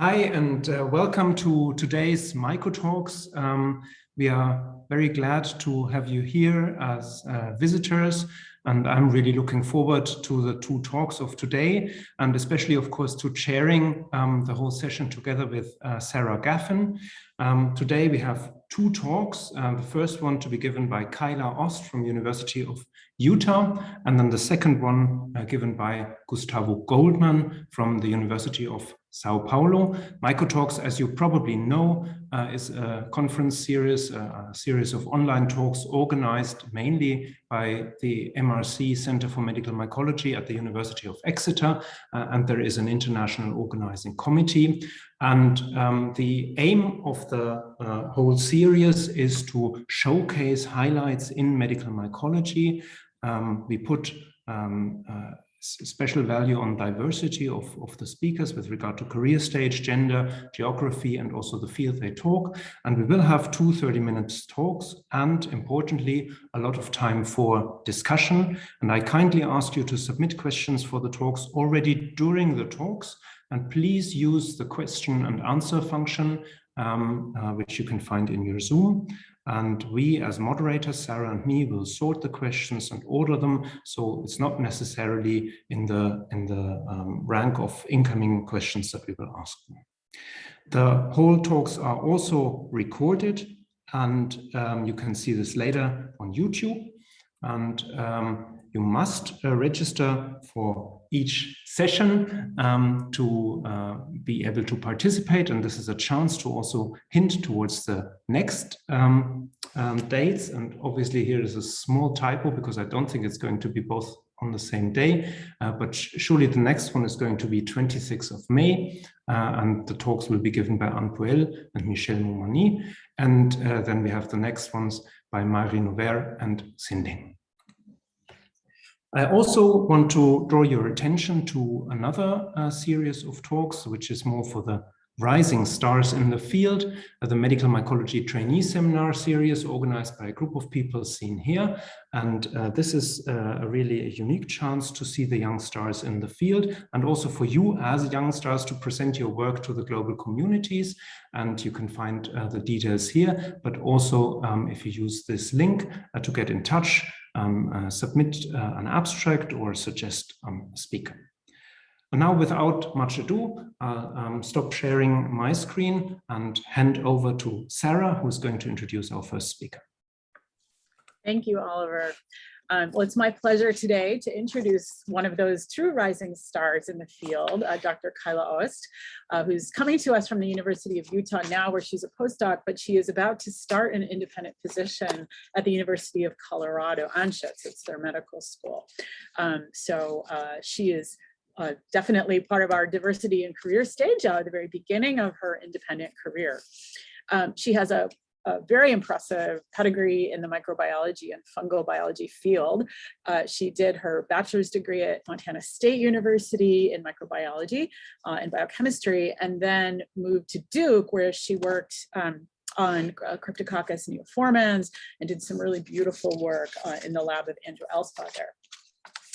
Hi, and welcome to today's MycoTalks. We are very glad to have you here as visitors, and I'm really looking forward to the two talks of today, and especially, of course, to chairing the whole session together with Sarah Gaffin. Today we have two talks, the first one to be given by Kyla Ost from University of Utah, and then the second one given by Gustavo Goldman from the University of Sao Paulo. MycoTalks, as you probably know, is a conference series, a series of online talks organized mainly by the MRC Center for Medical Mycology at the University of Exeter, and there is an international organizing committee. And the aim of the whole series is to showcase highlights in medical mycology. We put special value on diversity of the speakers with regard to career stage, gender, geography, and also the field they talk. And we will have 2 30-minute talks and, importantly, a lot of time for discussion. And I kindly ask you to submit questions for the talks already during the talks. And please use the question and answer function, which you can find in your Zoom. And we, as moderators, Sarah and me, will sort the questions and order them, so it's not necessarily in the rank of incoming questions that we will ask them. The whole talks are also recorded, and you can see this later on YouTube. And you must register for each session to be able to participate. And this is a chance to also hint towards the next dates. And obviously here is a small typo because I don't think it's going to be both on the same day, but surely the next one is going to be 26th of May. And the talks will be given by Anne Poel and Michel Moumani. And then we have the next ones by Marie Nover and Sinding. I also want to draw your attention to another series of talks, which is more for the rising stars in the field, the Medical Mycology Trainee Seminar series organized by a group of people seen here. And this is really a unique chance to see the young stars in the field, and also for you as young stars to present your work to the global communities. And you can find the details here, but also if you use this link to get in touch, submit an abstract or suggest a speaker. And now, without much ado, I'll stop sharing my screen and hand over to Sarah, who's going to introduce our first speaker. Thank you, Oliver. Well, it's my pleasure today to introduce one of those true rising stars in the field, Dr. Kyla Ost, who's coming to us from the University of Utah now, where she's a postdoc, but she is about to start an independent position at the University of Colorado, Anschutz. It's their medical school. She is definitely part of our diversity and career stage at the very beginning of her independent career. She has a very impressive pedigree in the microbiology and fungal biology field. She did her bachelor's degree at Montana State University in microbiology and biochemistry, and then moved to Duke, where she worked on Cryptococcus neoformans and did some really beautiful work in the lab of Andrew Elspa there.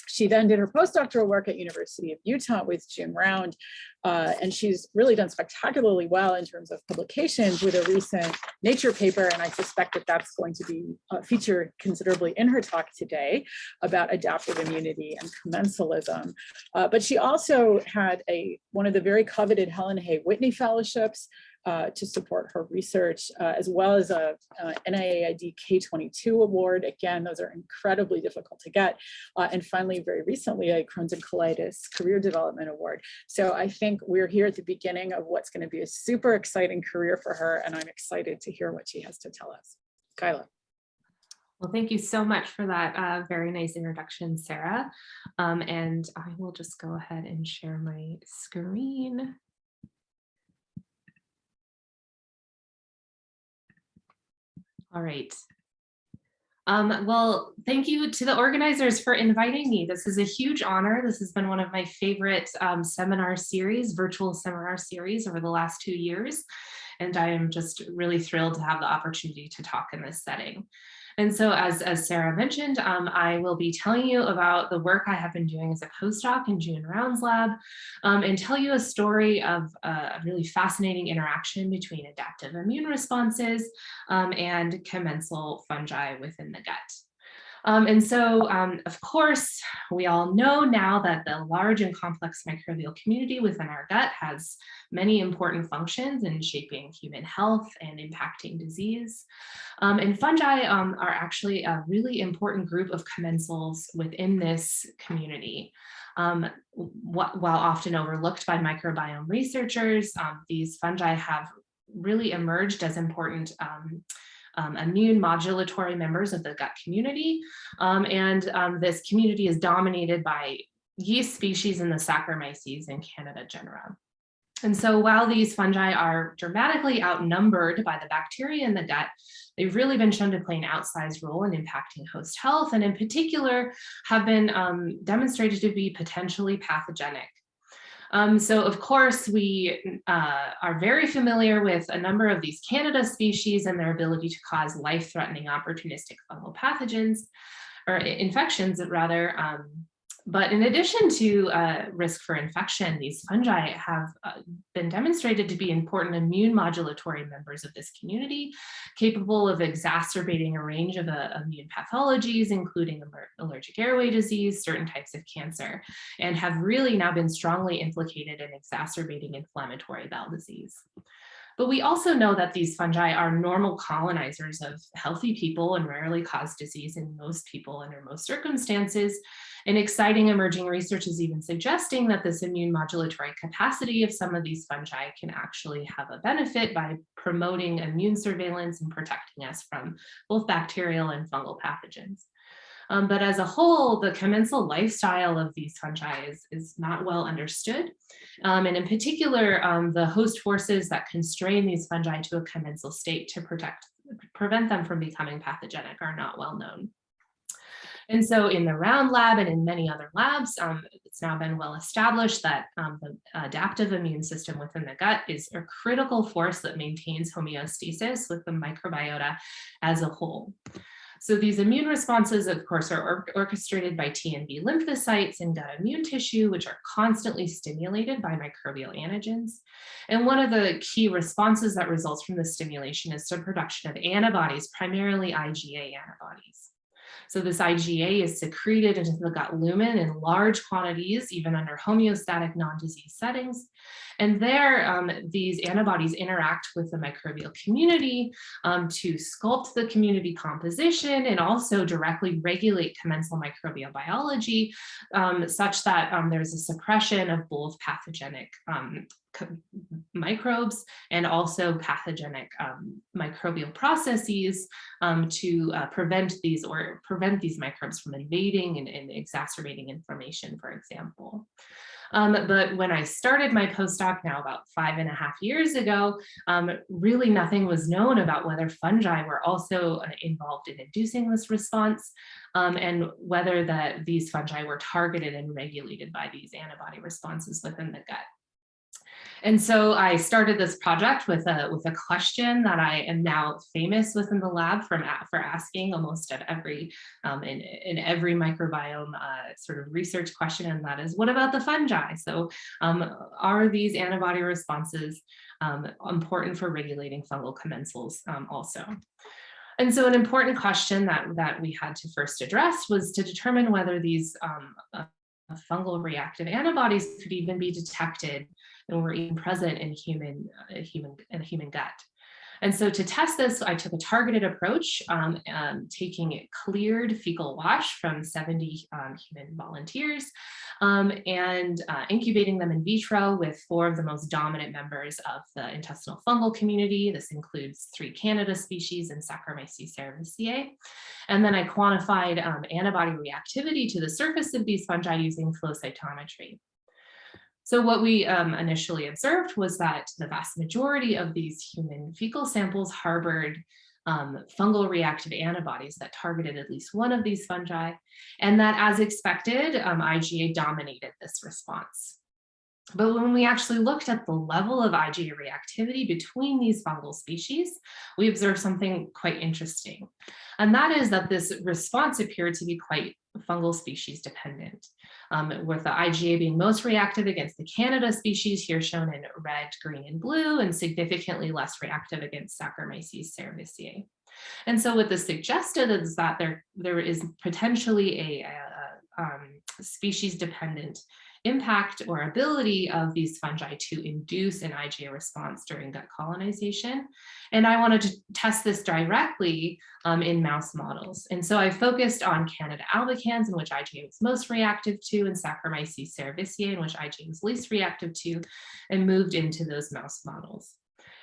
She then did her postdoctoral work at University of Utah with Jim Round, and she's really done spectacularly well in terms of publications with a recent Nature paper, and I suspect that that's going to be featured considerably in her talk today about adaptive immunity and commensalism. But she also had one of the very coveted Helen Hay Whitney Fellowships to support her research, as well as a NIAID K22 award. Again, those are incredibly difficult to get. And finally, very recently, a Crohn's and Colitis Career Development Award. So I think we're here at the beginning of what's going to be a super exciting career for her, and I'm excited to hear what she has to tell us. Kyla. Well, thank you so much for that very nice introduction, Sarah. And I will just go ahead and share my screen. All right. Well, thank you to the organizers for inviting me. This is a huge honor. This has been one of my favorite seminar series, virtual seminar series over the last 2 years. And I am just really thrilled to have the opportunity to talk in this setting. And so as Sarah mentioned, I will be telling you about the work I have been doing as a postdoc in June Round's lab, and tell you a story of a really fascinating interaction between adaptive immune responses and commensal fungi within the gut. And so, of course, we all know now that the large and complex microbial community within our gut has many important functions in shaping human health and impacting disease. And fungi are actually a really important group of commensals within this community. While often overlooked by microbiome researchers, these fungi have really emerged as important immune modulatory members of the gut community. This community is dominated by yeast species in the Saccharomyces and Candida genera. And so while these fungi are dramatically outnumbered by the bacteria in the gut, they've really been shown to play an outsized role in impacting host health, and in particular have been demonstrated to be potentially pathogenic. So of course, we are very familiar with a number of these Candida species and their ability to cause life-threatening opportunistic fungal pathogens, or infections rather. But in addition to risk for infection, these fungi have been demonstrated to be important immune modulatory members of this community, capable of exacerbating a range of immune pathologies, including allergic airway disease, certain types of cancer, and have really now been strongly implicated in exacerbating inflammatory bowel disease. But we also know that these fungi are normal colonizers of healthy people and rarely cause disease in most people under most circumstances. And exciting emerging research is even suggesting that this immune modulatory capacity of some of these fungi can actually have a benefit by promoting immune surveillance and protecting us from both bacterial and fungal pathogens. But as a whole, the commensal lifestyle of these fungi is not well understood. And in particular, the host forces that constrain these fungi to a commensal state to prevent them from becoming pathogenic are not well known. And so in the Round lab and in many other labs, it's now been well established that the adaptive immune system within the gut is a critical force that maintains homeostasis with the microbiota as a whole. So these immune responses, of course, are orchestrated by T and B lymphocytes in gut immune tissue, which are constantly stimulated by microbial antigens. And one of the key responses that results from the stimulation is the production of antibodies, primarily IgA antibodies. So this IgA is secreted into the gut lumen in large quantities, even under homeostatic non-disease settings. And there, these antibodies interact with the microbial community to sculpt the community composition and also directly regulate commensal microbial biology, such that there's a suppression of both pathogenic microbes and also pathogenic microbial processes to prevent these microbes from invading and exacerbating inflammation, for example. But when I started my postdoc now about 5.5 years ago, really nothing was known about whether fungi were also involved in inducing this response and whether these fungi were targeted and regulated by these antibody responses within the gut. And so I started this project with a question that I am now famous within the lab for asking almost at every in every microbiome sort of research question, and that is, what about the fungi? So are these antibody responses important for regulating fungal commensals also? And so an important question that we had to first address was to determine whether these fungal reactive antibodies could even be detected and were even present in a human gut. And so to test this, I took a targeted approach, taking cleared fecal wash from 70 human volunteers and incubating them in vitro with 4 of the most dominant members of the intestinal fungal community. This includes 3 Candida species and Saccharomyces cerevisiae. And then I quantified antibody reactivity to the surface of these fungi using flow cytometry. So what we initially observed was that the vast majority of these human fecal samples harbored fungal reactive antibodies that targeted at least one of these fungi, and that, as expected, IgA dominated this response. But when we actually looked at the level of IgA reactivity between these fungal species, we observed something quite interesting. And that is that this response appeared to be quite fungal species dependent, with the IgA being most reactive against the Canada species, here shown in red, green, and blue, and significantly less reactive against Saccharomyces cerevisiae. And so what this suggested is that there is potentially a species-dependent impact or ability of these fungi to induce an IgA response during gut colonization. And I wanted to test this directly in mouse models. And so I focused on Candida albicans, in which IgA was most reactive to, and Saccharomyces cerevisiae, in which IgA was least reactive to, and moved into those mouse models.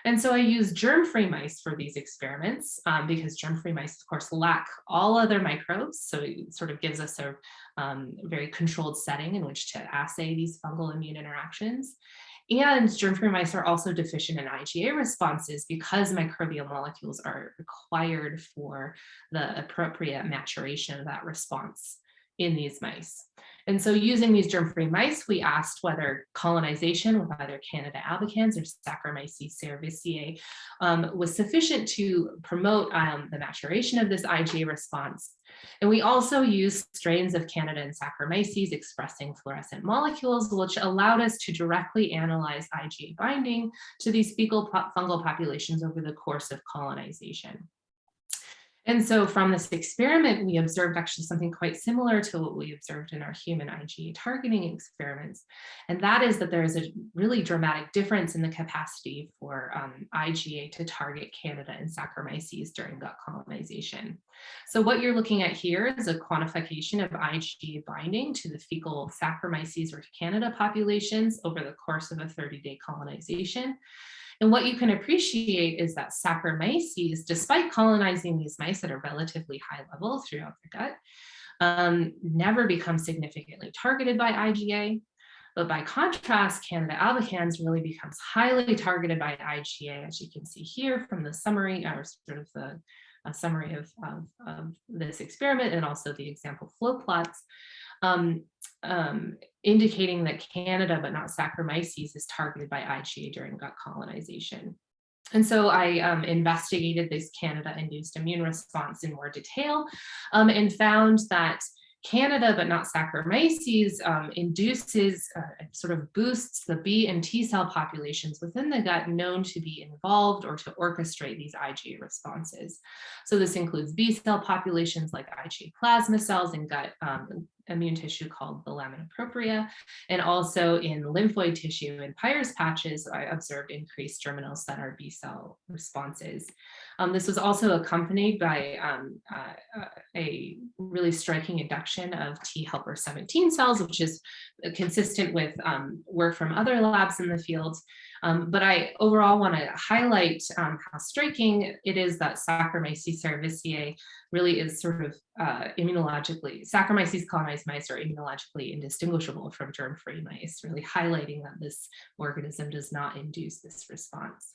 And so I used germ-free mice for these experiments because germ-free mice, of course, lack all other microbes. So it sort of gives us a very controlled setting in which to assay these fungal immune interactions. And germ-free mice are also deficient in IgA responses because microbial molecules are required for the appropriate maturation of that response in these mice. And so using these germ-free mice, we asked whether colonization with either Candida albicans or Saccharomyces cerevisiae was sufficient to promote the maturation of this IgA response. And we also used strains of Candida and Saccharomyces expressing fluorescent molecules, which allowed us to directly analyze IgA binding to these fecal fungal populations over the course of colonization. And so from this experiment, we observed actually something quite similar to what we observed in our human IgA targeting experiments. And that is that there is a really dramatic difference in the capacity for IgA to target Candida and Saccharomyces during gut colonization. So what you're looking at here is a quantification of IgA binding to the fecal Saccharomyces or Candida populations over the course of a 30-day colonization. And what you can appreciate is that Saccharomyces, despite colonizing these mice at a relatively high level throughout the gut, never become significantly targeted by IgA. But by contrast, Candida albicans really becomes highly targeted by IgA, as you can see here from the summary, or sort of the summary of this experiment, and also the example flow plots. Indicating that Candida, but not Saccharomyces, is targeted by IgA during gut colonization. And so I investigated this Candida-induced immune response in more detail and found that Candida, but not Saccharomyces, induces, sort of boosts the B and T cell populations within the gut known to be involved or to orchestrate these IgA responses. So this includes B cell populations like IgA plasma cells in gut immune tissue called the lamina propria, and also in lymphoid tissue in Peyer's patches, I observed increased germinal center B cell responses. This was also accompanied by a really striking induction of T helper 17 cells, which is consistent with work from other labs in the field. But I overall want to highlight how striking it is that Saccharomyces cerevisiae really is sort of immunologically, Saccharomyces colonized mice are immunologically indistinguishable from germ-free mice, really highlighting that this organism does not induce this response.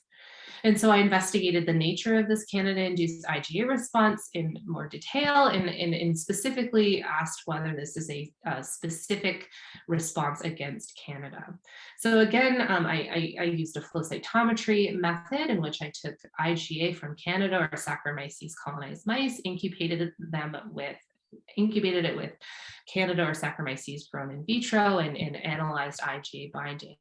And so I investigated the nature of this Candida-induced IgA response in more detail and specifically asked whether this is a specific response against Candida. So again, I used a flow cytometry method in which I took IgA from Candida or Saccharomyces colonized mice, incubated it with Candida or Saccharomyces grown in vitro and analyzed IgA binding.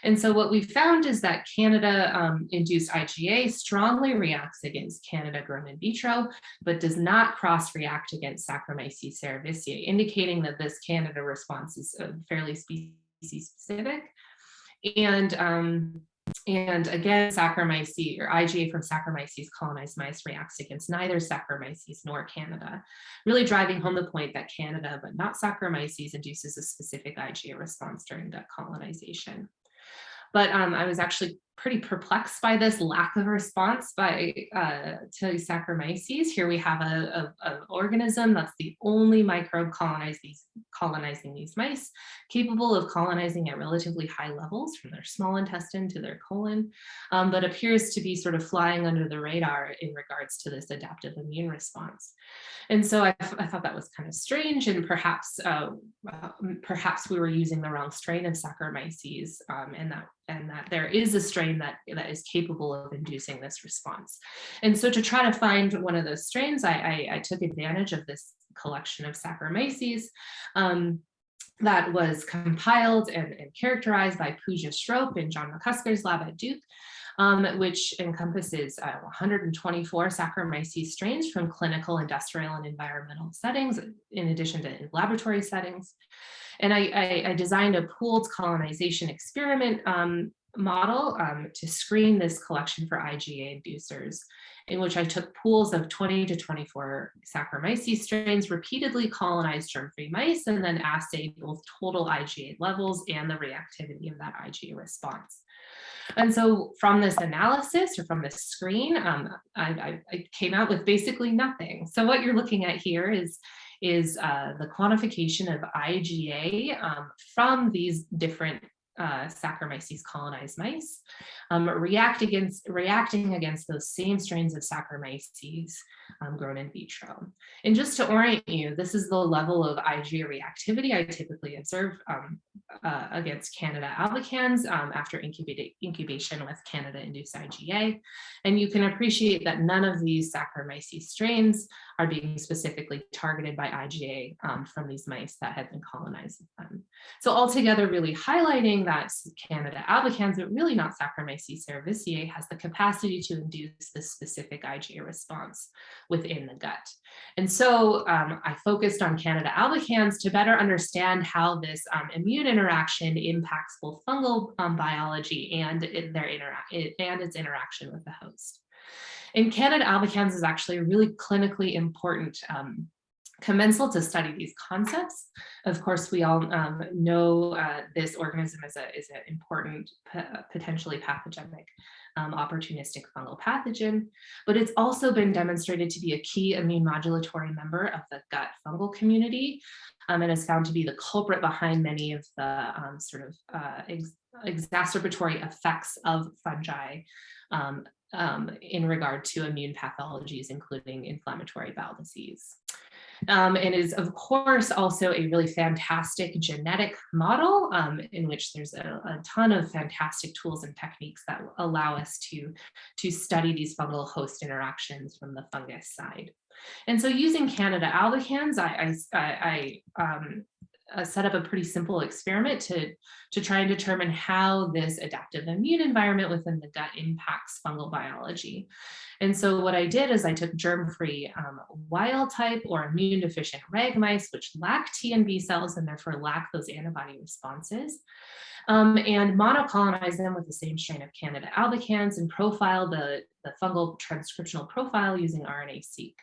And so what we found is that Candida-induced IgA strongly reacts against Candida grown in vitro, but does not cross-react against Saccharomyces cerevisiae, indicating that this Candida response is fairly species-specific. And again, Saccharomyces or IgA from Saccharomyces colonized mice reacts against neither Saccharomyces nor Candida, really driving home the point that Candida, but not Saccharomyces, induces a specific IgA response during gut colonization. But I was actually pretty perplexed by this lack of response by to Saccharomyces. Here we have an organism that's the only microbe colonizing these mice, capable of colonizing at relatively high levels from their small intestine to their colon, but appears to be sort of flying under the radar in regards to this adaptive immune response. And so I thought that was kind of strange, and perhaps we were using the wrong strain of Saccharomyces, and that there is a strain that is capable of inducing this response. And so to try to find one of those strains, I took advantage of this collection of Saccharomyces that was compiled and characterized by Pooja Shrope and John McCusker's lab at Duke, which encompasses 124 Saccharomyces strains from clinical, industrial, and environmental settings, in addition to laboratory settings. And I designed a pooled colonization experiment model to screen this collection for IgA inducers, in which I took pools of 20 to 24 Saccharomyces strains, repeatedly colonized germ-free mice, and then assayed both total IgA levels and the reactivity of that IgA response. And so from this analysis, or from this screen, I came out with basically nothing. So what you're looking at here is the quantification of IgA from these different Saccharomyces colonized mice, reacting against those same strains of Saccharomyces grown in vitro. And just to orient you, this is the level of IgA reactivity I typically observe against Candida albicans after incubation with Candida-induced IgA. And you can appreciate that none of these Saccharomyces strains are being specifically targeted by IgA from these mice that had been colonized with them. So altogether, really highlighting that Candida albicans, but really not Saccharomyces cerevisiae, has the capacity to induce this specific IgA response within the gut. And so I focused on Candida albicans to better understand how this immune interaction impacts both fungal biology and its interaction with the host. And Candida albicans is actually a really clinically important commensal to study these concepts. Of course, we all know this organism is an important, potentially pathogenic, opportunistic fungal pathogen, but it's also been demonstrated to be a key immune modulatory member of the gut fungal community, and is found to be the culprit behind many of the exacerbatory effects of fungi in regard to immune pathologies, including inflammatory bowel disease. It is, of course, also a really fantastic genetic model in which there's a ton of fantastic tools and techniques that allow us to study these fungal host interactions from the fungus side. And so using Candida albicans, I set up a pretty simple experiment to try and determine how this adaptive immune environment within the gut impacts fungal biology. And so what I did is I took germ-free wild type or immune deficient rag mice, which lack T and B cells and therefore lack those antibody responses, and monocolonized them with the same strain of Candida albicans and profiled the fungal transcriptional profile using RNA-seq.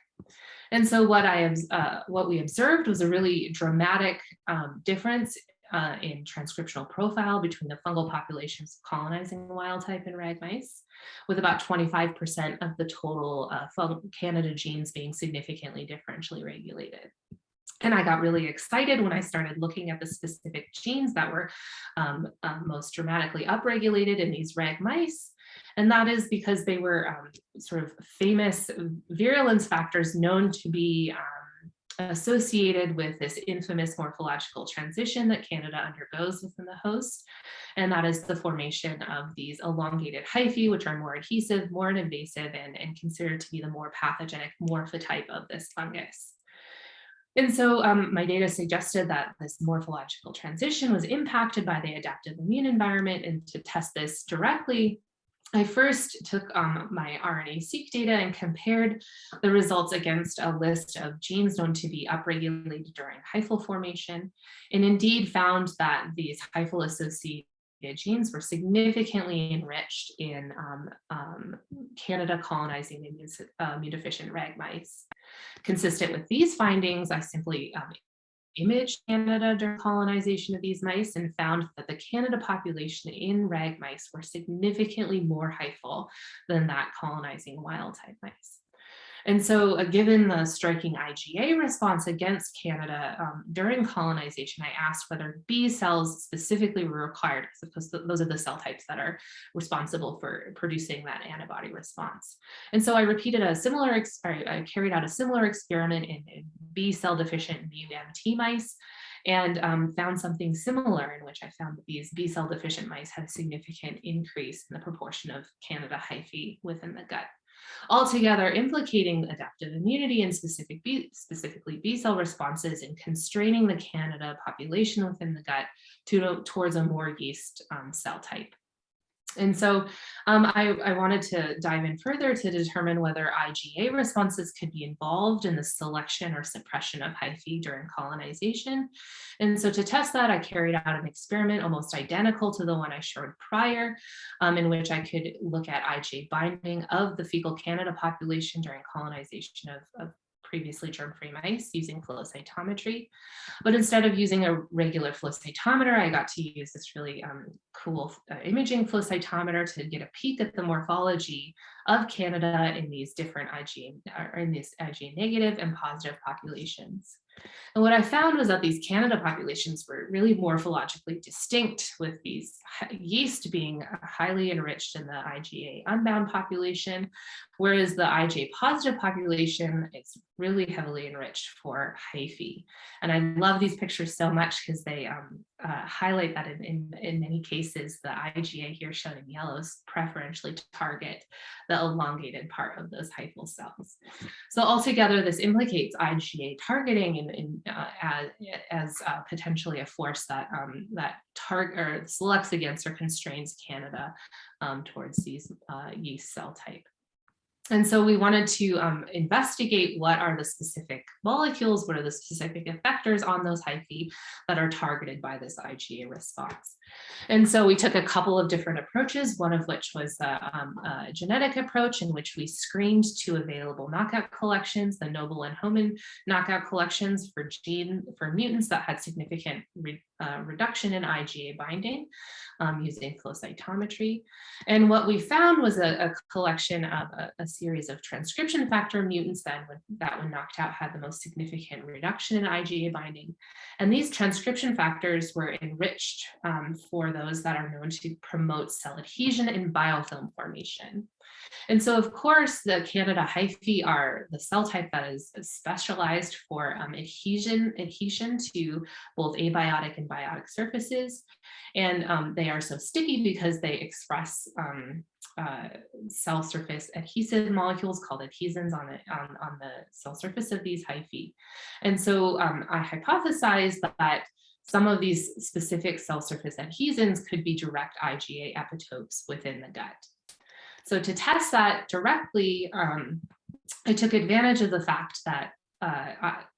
And so what we observed was a really dramatic difference in transcriptional profile between the fungal populations colonizing wild type and rag mice, with about 25% of the total Candida genes being significantly differentially regulated. And I got really excited when I started looking at the specific genes that were most dramatically upregulated in these rag mice. And that is because they were sort of famous virulence factors known to be associated with this infamous morphological transition that Candida undergoes within the host. And that is the formation of these elongated hyphae, which are more adhesive, more invasive, and considered to be the more pathogenic morphotype of this fungus. And so my data suggested that this morphological transition was impacted by the adaptive immune environment. And to test this directly, I first took my RNA-seq data and compared the results against a list of genes known to be upregulated during hyphal formation, and indeed found that these hyphal-associated genes were significantly enriched in Candida colonizing immune deficient rag mice. Consistent with these findings, I simply imaged Canada during colonization of these mice and found that the Canada population in rag mice were significantly more hyphal than that colonizing wild type mice. And so given the striking IgA response against Canada during colonization, I asked whether B cells specifically were required, because those are the cell types that are responsible for producing that antibody response. And so I I carried out a similar experiment in B cell deficient MUMT mice, and found something similar, in which I found that these B cell deficient mice had a significant increase in the proportion of Canada hyphae within the gut, altogether implicating adaptive immunity and specifically B cell responses in constraining the Canada population within the gut towards a more yeast cell type. And so I wanted to dive in further to determine whether IgA responses could be involved in the selection or suppression of hyphae during colonization. And so to test that, I carried out an experiment almost identical to the one I showed prior, in which I could look at IgA binding of the fecal Canada population during colonization of previously germ-free mice using flow cytometry. But instead of using a regular flow cytometer, I got to use this really cool imaging flow cytometer to get a peek at the morphology of Canada in these different IgA negative and positive populations. And what I found was that these Canada populations were really morphologically distinct, with these yeast being highly enriched in the IgA unbound population, whereas the IgA positive population is really heavily enriched for hyphae. And I love these pictures so much because they highlight that in many cases, the IgA here shown in yellows preferentially target the elongated part of those hyphal cells. So altogether, this implicates IgA targeting as potentially a force that selects against or constrains Canada towards these yeast cell type. And so we wanted to investigate what are the specific molecules, what are the specific effectors on those hyphae that are targeted by this IgA response. And so we took a couple of different approaches, one of which was a genetic approach in which we screened 2 available knockout collections, the Noble and Homan knockout collections for mutants that had significant reduction in IgA binding using flow cytometry. And what we found was a collection of a series of transcription factor mutants that when knocked out had the most significant reduction in IgA binding. And these transcription factors were enriched for those that are known to promote cell adhesion and biofilm formation. And so, of course, the Canada hyphae are the cell type that is specialized for adhesion to both abiotic and biotic surfaces. And they are so sticky because they express cell surface adhesive molecules called adhesins on the cell surface of these hyphae. And so I hypothesized that some of these specific cell surface adhesins could be direct IgA epitopes within the gut. So to test that directly, I took advantage of the fact that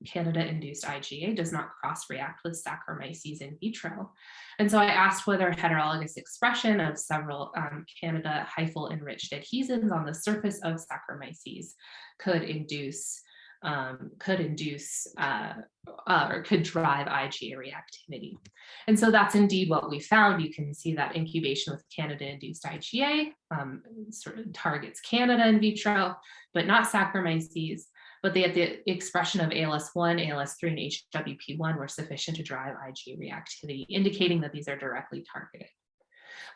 Canada-induced IgA does not cross-react with Saccharomyces in vitro. And so I asked whether heterologous expression of several Canada hyphal-enriched adhesins on the surface of Saccharomyces could drive IgA reactivity. And so that's indeed what we found. You can see that incubation with Canada-induced IgA sort of targets Canada in vitro, but not Saccharomyces. But the expression of ALS1, ALS3, and HWP1 were sufficient to drive IgA reactivity, indicating that these are directly targeted.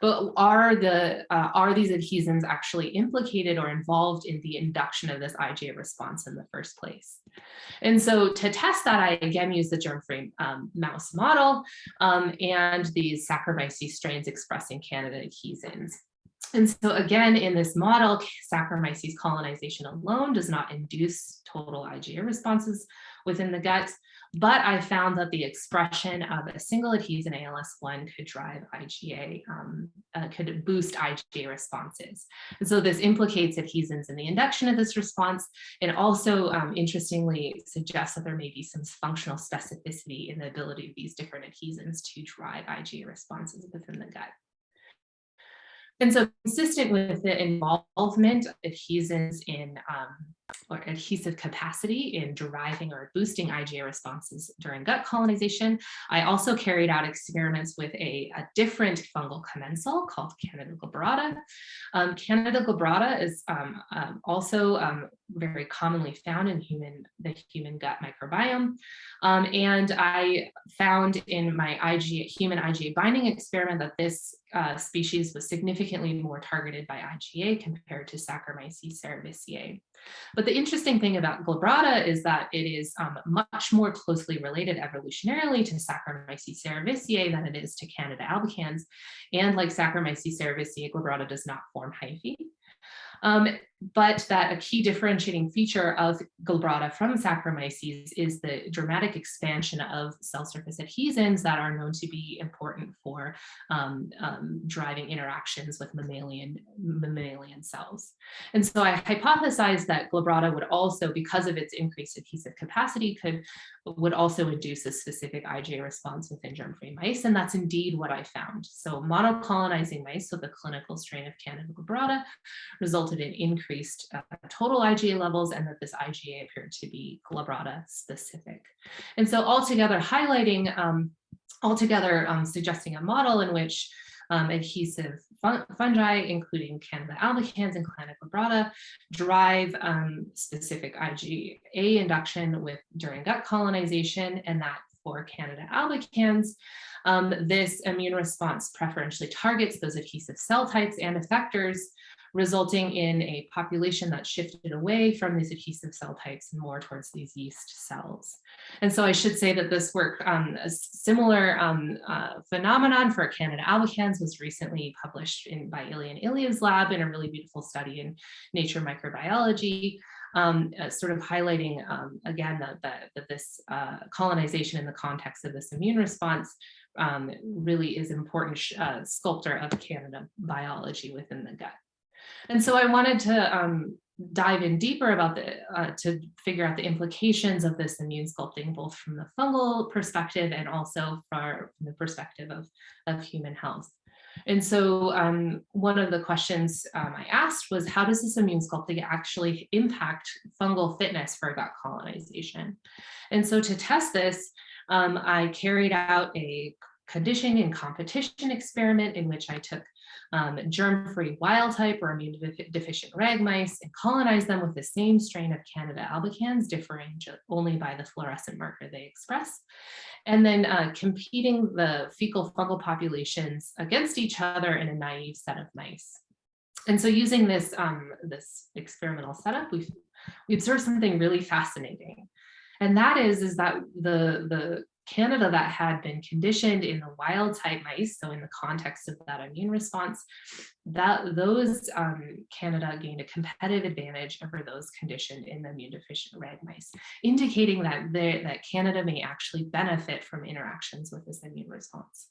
But are these adhesins actually implicated or involved in the induction of this IgA response in the first place? And so to test that, I again used the germ-free mouse model and these Saccharomyces strains expressing Canada adhesins. And so again, in this model, Saccharomyces colonization alone does not induce total IgA responses within the gut, but I found that the expression of a single adhesin ALS1 could drive IgA, could boost IgA responses. And so this implicates adhesins in the induction of this response, and also interestingly suggests that there may be some functional specificity in the ability of these different adhesins to drive IgA responses within the gut. And so consistent with the involvement of adhesins in or adhesive capacity in deriving or boosting IgA responses during gut colonization. I also carried out experiments with a different fungal commensal called Candida glabrata. Candida glabrata is also very commonly found in the human gut microbiome. And I found in my human IgA binding experiment that this species was significantly more targeted by IgA compared to Saccharomyces cerevisiae. But the interesting thing about glabrata is that it is much more closely related evolutionarily to Saccharomyces cerevisiae than it is to Candida albicans. And like Saccharomyces cerevisiae, glabrata does not form hyphae. But that a key differentiating feature of glabrata from Saccharomyces is the dramatic expansion of cell surface adhesins that are known to be important for driving interactions with mammalian cells. And so I hypothesized that glabrata would also, because of its increased adhesive capacity, would also induce a specific IgA response within germ-free mice, and that's indeed what I found. So monocolonizing mice with a clinical strain of Candida glabrata resulted in increased total IgA levels, and that this IgA appeared to be glabrata specific. And so altogether suggesting a model in which adhesive fungi, including Candida albicans and Candida glabrata, drive specific IgA induction during gut colonization, and that for Candida albicans, this immune response preferentially targets those adhesive cell types and effectors, resulting in a population that shifted away from these adhesive cell types and more towards these yeast cells. And so I should say that this work, a similar phenomenon for Candida albicans, was recently published by Ilya and Ilya's lab in a really beautiful study in Nature Microbiology, sort of highlighting again that this colonization in the context of this immune response really is an important sculptor of Candida biology within the gut. And so I wanted to dive in deeper about to figure out the implications of this immune sculpting, both from the fungal perspective and also from the perspective of human health. And so one of the questions I asked was, how does this immune sculpting actually impact fungal fitness for gut colonization? And so to test this, I carried out a conditioning and competition experiment in which I took germ-free wild type or immune deficient rag mice and colonized them with the same strain of Candida albicans, differing only by the fluorescent marker they express, and then competing the fecal fungal populations against each other in a naive set of mice. And so using this experimental setup, we observed something really fascinating. And that is that the Candida that had been conditioned in the wild type mice, so in the context of that immune response, those Candida gained a competitive advantage over those conditioned in the immune deficient rag mice, indicating that Candida may actually benefit from interactions with this immune response.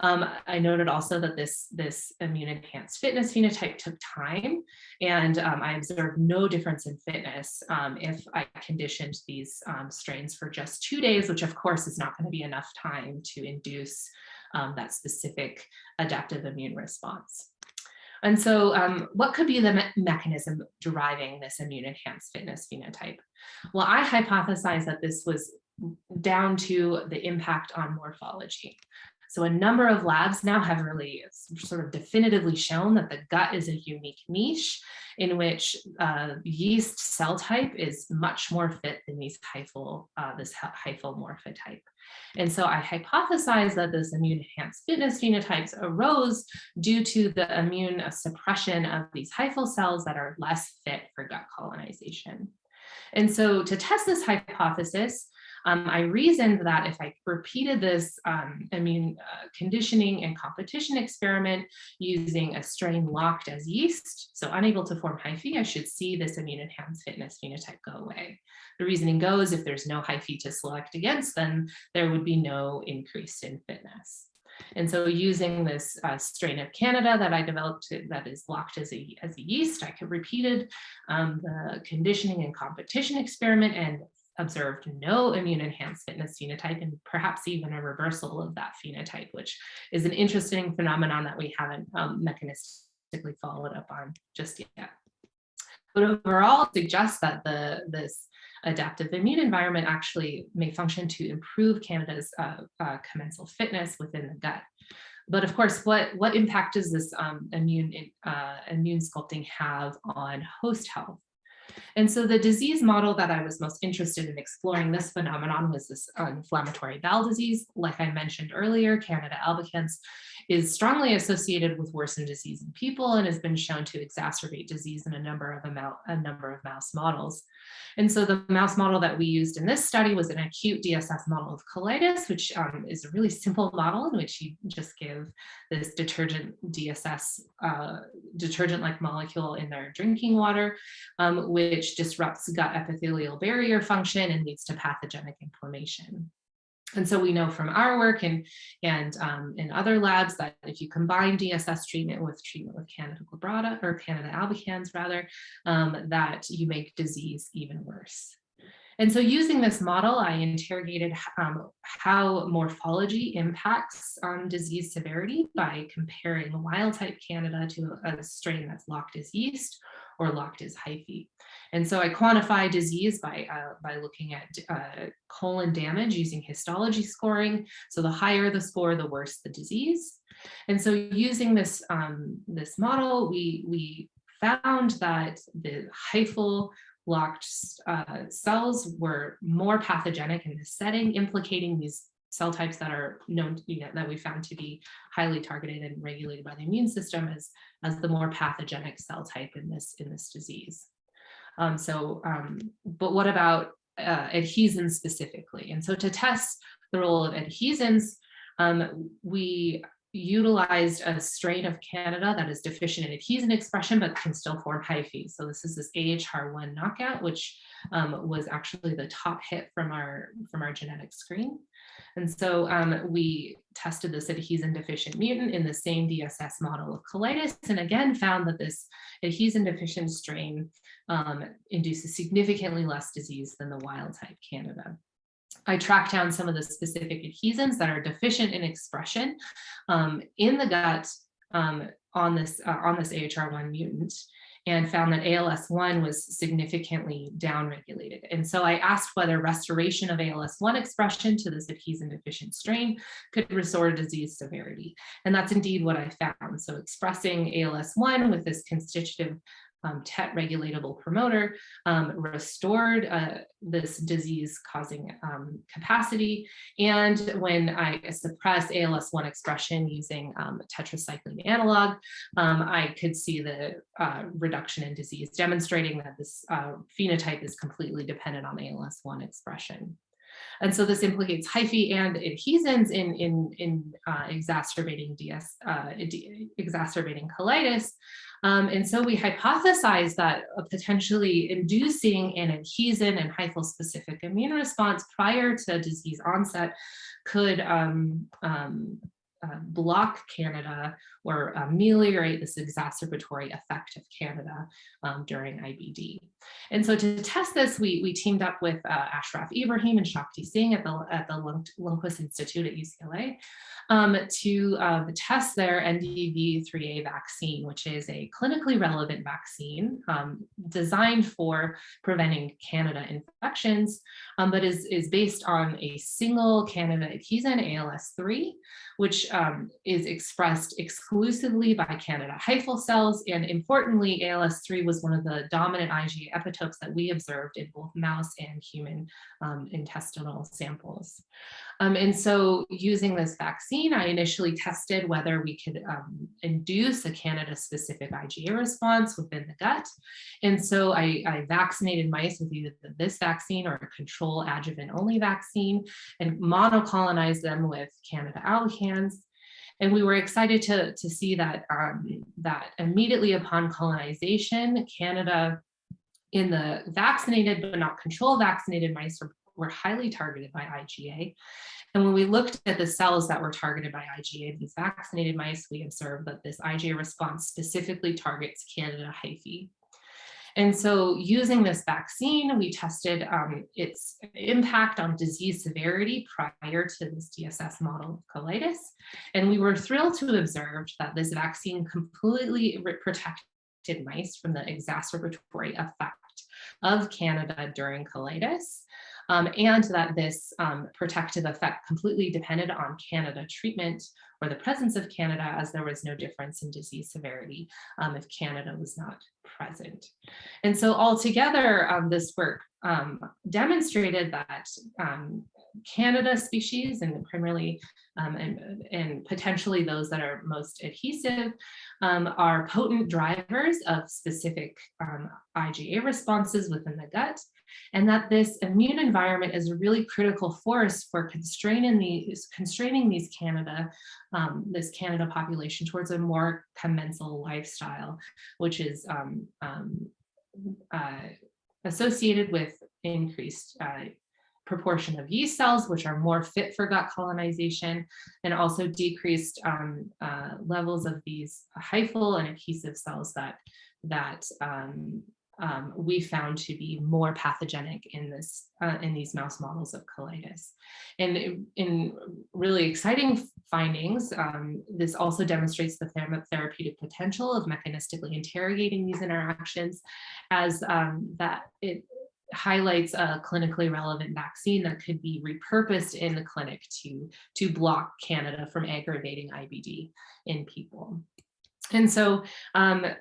I noted also that this immune enhanced fitness phenotype took time, and I observed no difference in fitness if I conditioned these strains for just 2 days, which of course is not going to be enough time to induce that specific adaptive immune response. And so what could be the mechanism deriving this immune enhanced fitness phenotype? Well, I hypothesized that this was down to the impact on morphology. So a number of labs now have really sort of definitively shown that the gut is a unique niche in which yeast cell type is much more fit than this hyphal morphotype. And so I hypothesized that this immune enhanced fitness phenotypes arose due to the immune suppression of these hyphal cells that are less fit for gut colonization. And so to test this hypothesis, I reasoned that if I repeated this immune conditioning and competition experiment using a strain locked as yeast, so unable to form hyphae, I should see this immune enhanced fitness phenotype go away. The reasoning goes, if there's no hyphae to select against, then there would be no increase in fitness. And so using this strain of Candida that I developed that is locked as a yeast, I repeated the conditioning and competition experiment and observed no immune enhanced fitness phenotype, and perhaps even a reversal of that phenotype, which is an interesting phenomenon that we haven't mechanistically followed up on just yet. But overall, it suggests that this adaptive immune environment actually may function to improve Canada's commensal fitness within the gut. But of course, what impact does this immune sculpting have on host health? And so the disease model that I was most interested in exploring this phenomenon was this inflammatory bowel disease. Like I mentioned earlier, Candida albicans is strongly associated with worsened disease in people and has been shown to exacerbate disease in a number of mouse models. And so the mouse model that we used in this study was an acute DSS model of colitis, which is a really simple model in which you just give this detergent DSS, detergent-like molecule in their drinking water, which disrupts gut epithelial barrier function and leads to pathogenic inflammation. And so we know from our work and in other labs that if you combine DSS treatment with Candida glabrata, or Candida albicans rather, that you make disease even worse. And so using this model, I interrogated how morphology impacts disease severity by comparing wild type Candida to a strain that's locked as yeast or locked as hyphae. And so I quantify disease by looking at colon damage using histology scoring. So the higher the score, the worse the disease. And so using this, this model, we found that the hyphal locked cells were more pathogenic in this setting, implicating these cell types that are known, that we found to be highly targeted and regulated by the immune system as the more pathogenic cell type in this disease. But what about adhesins specifically? And so to test the role of adhesins, we utilized a strain of Candida that is deficient in adhesin expression, but can still form hyphae. So this is this AHR1 knockout, which was actually the top hit from our genetic screen. And so we tested this adhesin deficient mutant in the same DSS model of colitis, and again found that this adhesin deficient strain induces significantly less disease than the wild type Candida. I tracked down some of the specific adhesins that are deficient in expression in the gut on this AHR1 mutant, and found that ALS1 was significantly downregulated. And so I asked whether restoration of ALS1 expression to this adhesin deficient strain could restore disease severity. And that's indeed what I found. So expressing ALS1 with this constitutive TET regulatable promoter restored this disease causing capacity. And when I suppressed ALS1 expression using tetracycline analog, I could see the reduction in disease, demonstrating that this phenotype is completely dependent on ALS1 expression. And so this implicates hyphae and adhesins in exacerbating exacerbating colitis. And so we hypothesized that potentially inducing an adhesin and hyphal specific immune response prior to disease onset could block Candida or ameliorate this exacerbatory effect of Candida during IBD. And so to test this, we teamed up with Ashraf Ibrahim and Shakti Singh at the Lundquist Institute at UCLA to test their NDV3A vaccine, which is a clinically relevant vaccine designed for preventing Candida infections, but is based on a single Candida adhesin, ALS3, which is expressed exclusively by Candida hyphal cells. And importantly, ALS3 was one of the dominant IgA epitopes that we observed in both mouse and human intestinal samples. And so using this vaccine, I initially tested whether we could induce a Candida-specific IgA response within the gut. And so I vaccinated mice with either this vaccine or a control adjuvant-only vaccine and monocolonized them with Candida albicans. And we were excited to see that, that immediately upon colonization, Candida in the vaccinated but not control vaccinated mice were highly targeted by IgA. And when we looked at the cells that were targeted by IgA, these vaccinated mice, we observed that this IgA response specifically targets Candida hyphae. And so using this vaccine, we tested its impact on disease severity prior to this DSS model of colitis. And we were thrilled to observe that this vaccine completely protected protected mice from the exacerbatory effect of Candida during colitis, and that this protective effect completely depended on Candida treatment or the presence of Candida, as there was no difference in disease severity if Candida was not present. And so altogether, this work demonstrated that Candida species, and primarily and potentially those that are most adhesive, are potent drivers of specific IgA responses within the gut, and that this immune environment is a really critical force for constraining these Candida, this Candida population towards a more commensal lifestyle, which is associated with increased proportion of yeast cells, which are more fit for gut colonization, and also decreased levels of these hyphal and adhesive cells that we found to be more pathogenic in these mouse models of colitis. And in really exciting findings, this also demonstrates the therapeutic potential of mechanistically interrogating these interactions, as that it highlights a clinically relevant vaccine that could be repurposed in the clinic to block Candida from aggravating IBD in people. And so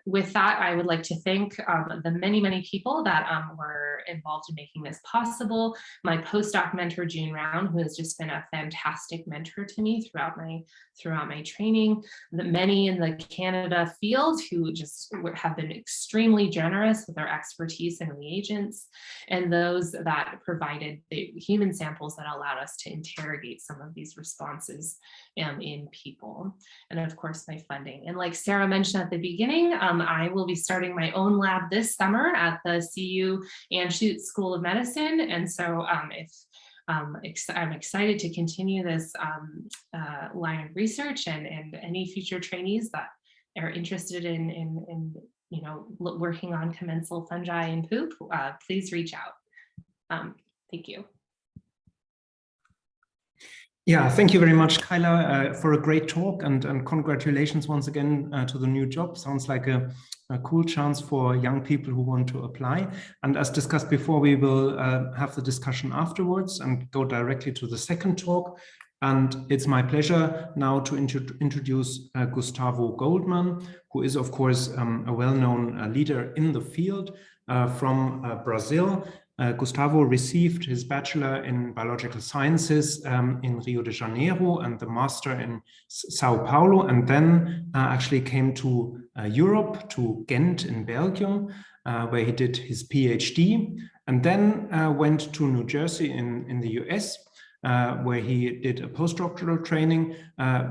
with that, I would like to thank the many, many people that were involved in making this possible. My postdoc mentor, June Round, who has just been a fantastic mentor to me throughout my training. The many in the Candida field who just have been extremely generous with their expertise and reagents, and those that provided the human samples that allowed us to interrogate some of these responses in people. And of course, my funding. And like Sarah mentioned at the beginning, I will be starting my own lab this summer at the CU Anschutz School of Medicine. And so I'm excited to continue this line of research, and any future trainees that are interested in working on commensal fungi and poop, please reach out. Thank you. Yeah, thank you very much, Kyla, for a great talk, and congratulations once again to the new job. Sounds like a cool chance for young people who want to apply. And as discussed before, we will have the discussion afterwards and go directly to the second talk. And it's my pleasure now to introduce Gustavo Goldman, who is, of course, a well-known leader in the field from Brazil. Gustavo received his bachelor in biological sciences in Rio de Janeiro and the master in Sao Paulo, and then actually came to Europe, to Ghent in Belgium, where he did his PhD, and then went to New Jersey in the US, where he did a postdoctoral training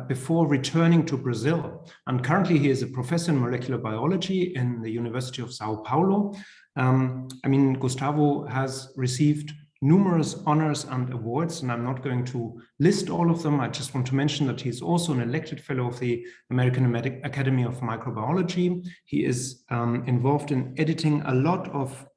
before returning to Brazil. And currently he is a professor in molecular biology in the University of Sao Paulo. Gustavo has received numerous honors and awards, and I'm not going to list all of them. I just want to mention that he's also an elected fellow of the American Academy of Microbiology. He is involved in editing a lot of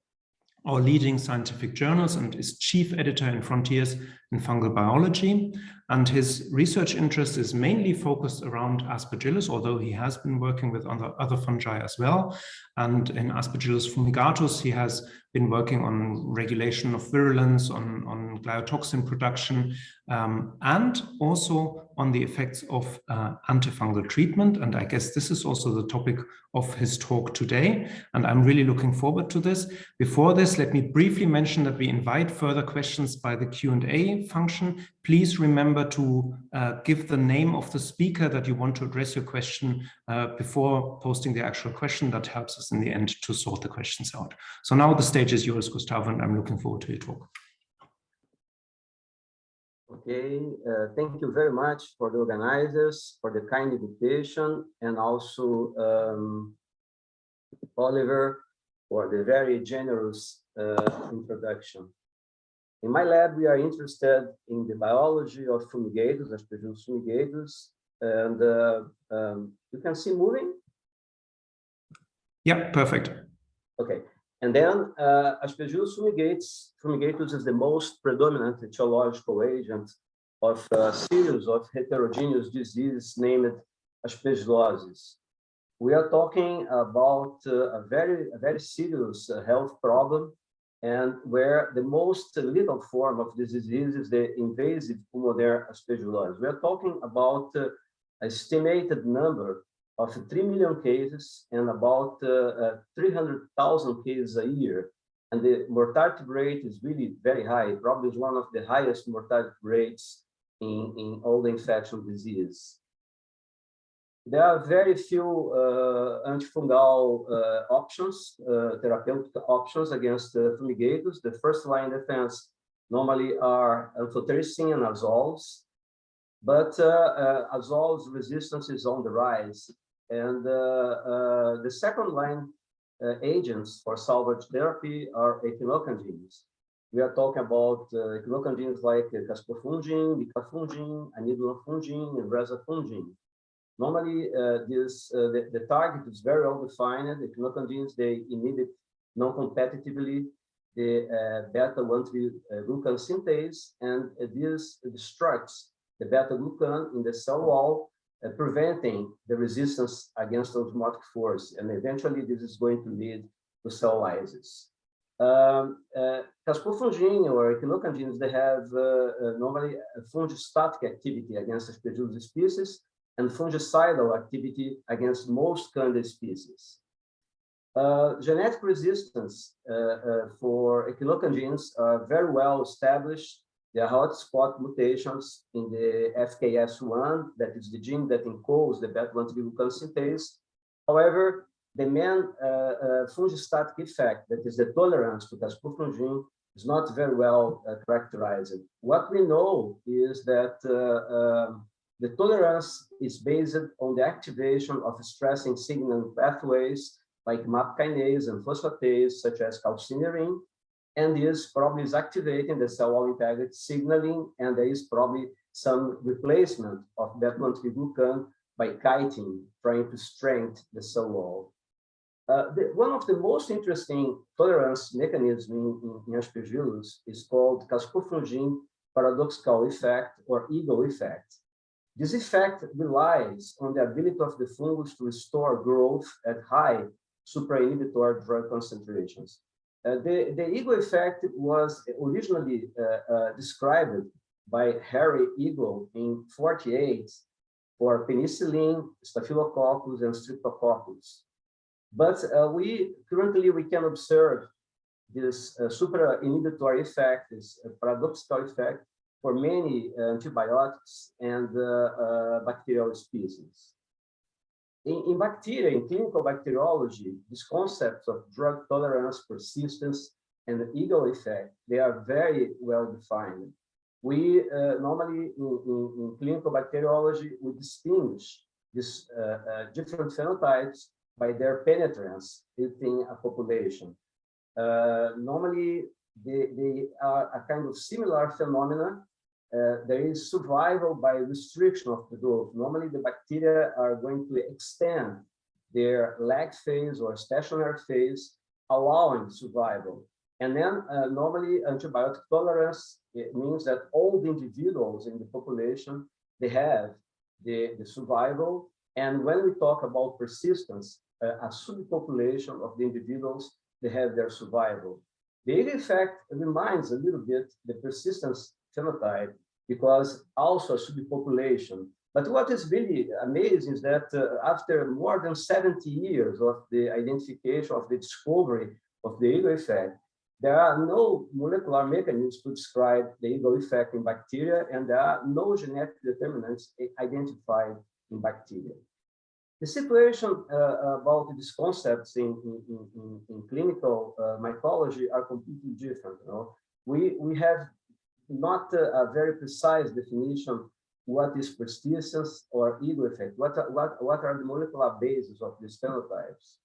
our leading scientific journals and is chief editor in Frontiers in Fungal Biology. And his research interest is mainly focused around Aspergillus, although he has been working with other fungi as well. And in Aspergillus fumigatus, he has been working on regulation of virulence, on gliotoxin production, and also on the effects of antifungal treatment. And I guess this is also the topic of his talk today. And I'm really looking forward to this. Before this, let me briefly mention that we invite further questions by the Q&A function. Please remember to give the name of the speaker that you want to address your question before posting the actual question. That helps us in the end to sort the questions out. So now the stage is yours, Gustavo, and I'm looking forward to your talk. Okay, thank you very much for the organizers, for the kind invitation, and also Oliver for the very generous introduction. In my lab, we are interested in the biology of fumigatus, Aspergillus fumigatus, and you can see moving? Yeah, perfect. Okay, and then Aspergillus fumigatus is the most predominant etiological agent of a series of heterogeneous diseases named Aspergillosis. we are talking about a very serious health problem, and where the most lethal form of this disease is the invasive pulmonary aspergillus. We are talking about an estimated number of 3 million cases and about 300,000 cases a year. And the mortality rate is really very high. Probably is one of the highest mortality rates in all the infection disease. There are very few antifungal options, therapeutic options against fumigatus. The first line defense normally are amphotericin and azoles, but azoles resistance is on the rise. And the second line agents for salvage therapy are echinocandins. We are talking about echinocandins like caspofungin, bicafungin, anidulafungin, and resafungin. Normally, the target is very well defined. The echinocandins, they inhibit non-competitively the beta-1,3-glucan synthase, and this destructs the beta-glucan in the cell wall, preventing the resistance against osmotic force, and eventually this is going to lead to cell lysis. Caspofungin or echinocandins, they have normally a fungistatic activity against Aspergillus species and fungicidal activity against most Candida species. Genetic resistance for echinocandins are very well established. There are hotspot mutations in the FKS1, that is the gene that encodes the beta-1,3-glucan synthase. However, the main fungistatic effect, that is the tolerance to caspofungin, is not very well characterized. What we know is that the tolerance is based on the activation of stressing signaling pathways like MAP kinase and phosphatase, such as calcineurin, and this probably is activating the cell wall integrity signaling, and there is probably some replacement of beta-1,3-glucan by chitin, trying to strengthen the cell wall. One of the most interesting tolerance mechanisms in Aspergillus is called caspofungin paradoxical effect or ego effect. This effect relies on the ability of the fungus to restore growth at high suprainhibitory drug concentrations. The ego effect was originally described by Harry Eagle in 1948 for penicillin, staphylococcus, and streptococcus. But we can observe this suprainhibitory effect, this paradoxical effect, for many antibiotics and bacterial species. In bacteria, in clinical bacteriology, these concepts of drug tolerance, persistence, and the ego effect, they are very well defined. We normally, in clinical bacteriology, we distinguish these different phenotypes by their penetrance within a population. Normally, they are a kind of similar phenomena. There is survival by restriction of the growth. Normally, the bacteria are going to extend their lag phase or stationary phase, allowing survival. And then normally antibiotic tolerance, it means that all the individuals in the population, they have the survival. And when we talk about persistence, a subpopulation of the individuals, they have their survival. The ego effect reminds a little bit the persistence phenotype, because also a subpopulation. But what is really amazing is that after more than 70 years of the identification of the discovery of the ego effect, there are no molecular mechanisms to describe the ego effect in bacteria, and there are no genetic determinants identified in bacteria. The situation about these concepts in clinical mycology are completely different. You know? We have not a very precise definition what is persistence or ego effect. What are the molecular bases of these phenotypes?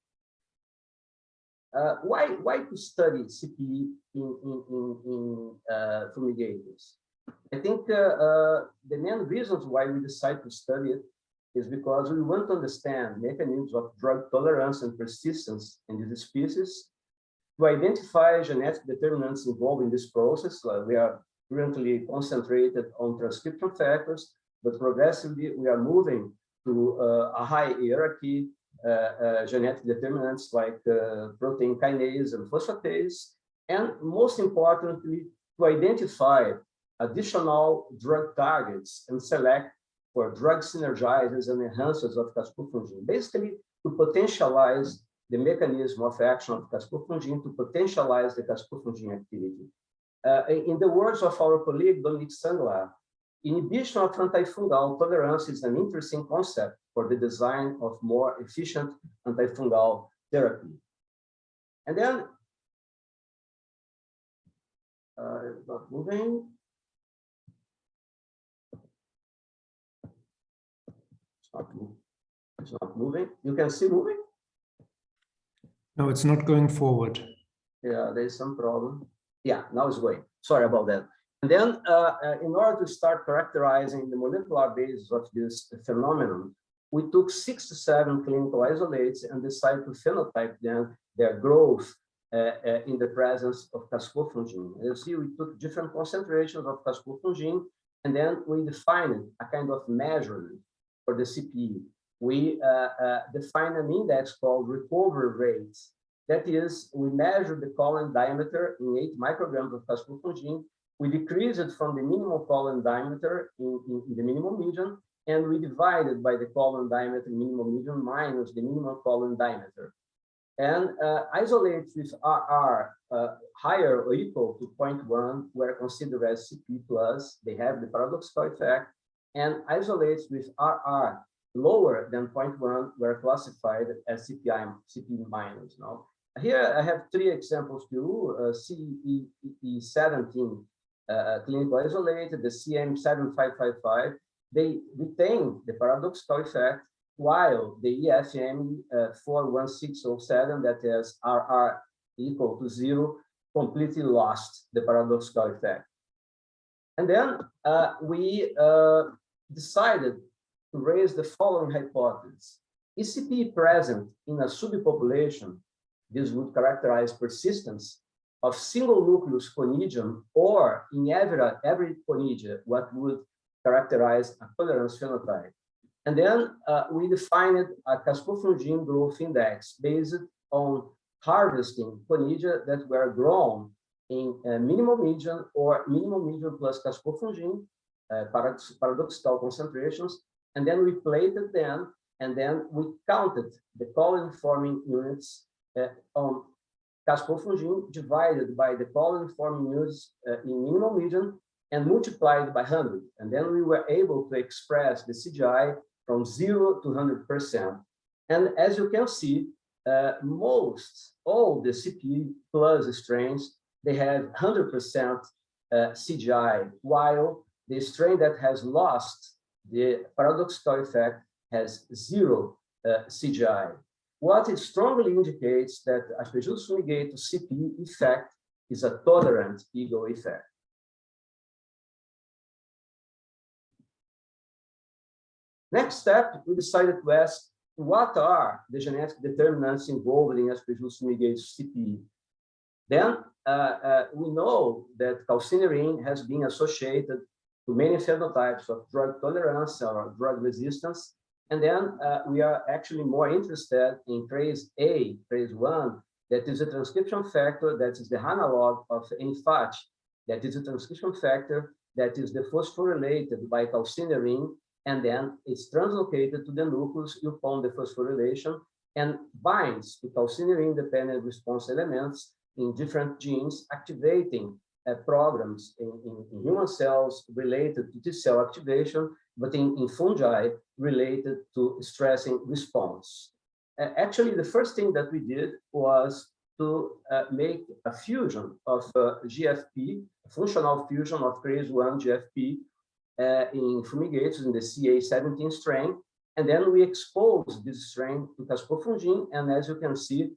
Why to study CPE in fumigators? I think the main reasons why we decide to study it is because we want to understand mechanisms of drug tolerance and persistence in these species, to identify genetic determinants involved in this process. We are currently concentrated on transcription factors, but progressively we are moving to a high hierarchy genetic determinants like protein kinase and phosphatase, and most importantly, to identify additional drug targets and select for drug synergizers and enhancers of caspofungin, basically to potentialize the mechanism of action of caspofungin, to potentialize the caspofungin activity. In the words of our colleague Dominique Sanglar, inhibition of antifungal tolerance is an interesting concept for the design of more efficient antifungal therapy. And then, it's not moving. It's not moving. You can see moving? No, it's not going forward. Yeah, there's some problem. Yeah, now it's going. Sorry about that. And then, in order to start characterizing the molecular basis of this phenomenon, we took 6 to 7 clinical isolates and decided to phenotype them, their growth in the presence of caspofungin. You see, we took different concentrations of caspofungin, and then we defined a kind of measurement for the CP. We defined an index called recovery rate. That is, we measured the colon diameter in 8 micrograms of caspofungin. We decreased it from the minimum colon diameter in the minimum median, and we divided by the colon diameter minimum median minus the minimum colon diameter. And isolates with RR higher or equal to 0.1 were considered as CP plus. They have the paradoxical effect. And isolates with RR lower than 0.1 were classified as CP minus. Now, here I have 3 examples to you. CE17 clinical isolated, the CM7555, they retain the paradoxical effect, while the EFM 41607, that has RR equal to 0, completely lost the paradoxical effect. And then we decided to raise the following hypothesis. Is CP present in a subpopulation? This would characterize persistence of single nucleus conidium, or in every conidia, what would characterize a tolerance phenotype. And then we defined a caspofungin growth index based on harvesting conidia that were grown in minimum median or minimum median plus caspofungin, paradoxical concentrations, and then we plated them, and then we counted the colony-forming units on caspofungin divided by the colony-forming units in minimum median and multiplied by 100. And then we were able to express the CGI from 0 to 100%. And as you can see, all the CP plus strains, they have 100% CGI, while the strain that has lost the paradoxical effect has 0 CGI. What it strongly indicates that Aspergillus fumigatus CP effect is a tolerant ego effect. Next step, we decided to ask, what are the genetic determinants involved in Aspergillus fumigatus CP? Then we know that calcineurin has been associated to many phenotypes of drug tolerance or drug resistance. And then we are actually more interested in trace A, trace 1, that is a transcription factor that is the analog of NFAT, that is a transcription factor that is dephosphorylated by calcineurin, and then it's translocated to the nucleus upon the phosphorylation and binds to calcineurin-dependent response elements in different genes, activating programs in human cells related to T-cell activation, but in fungi related to stressing response. Actually, the first thing that we did was to make a fusion of GFP, a functional fusion of trace 1 GFP in fumigatus in the CA17 strain, and then we exposed this strain to caspofungin, and as you can see,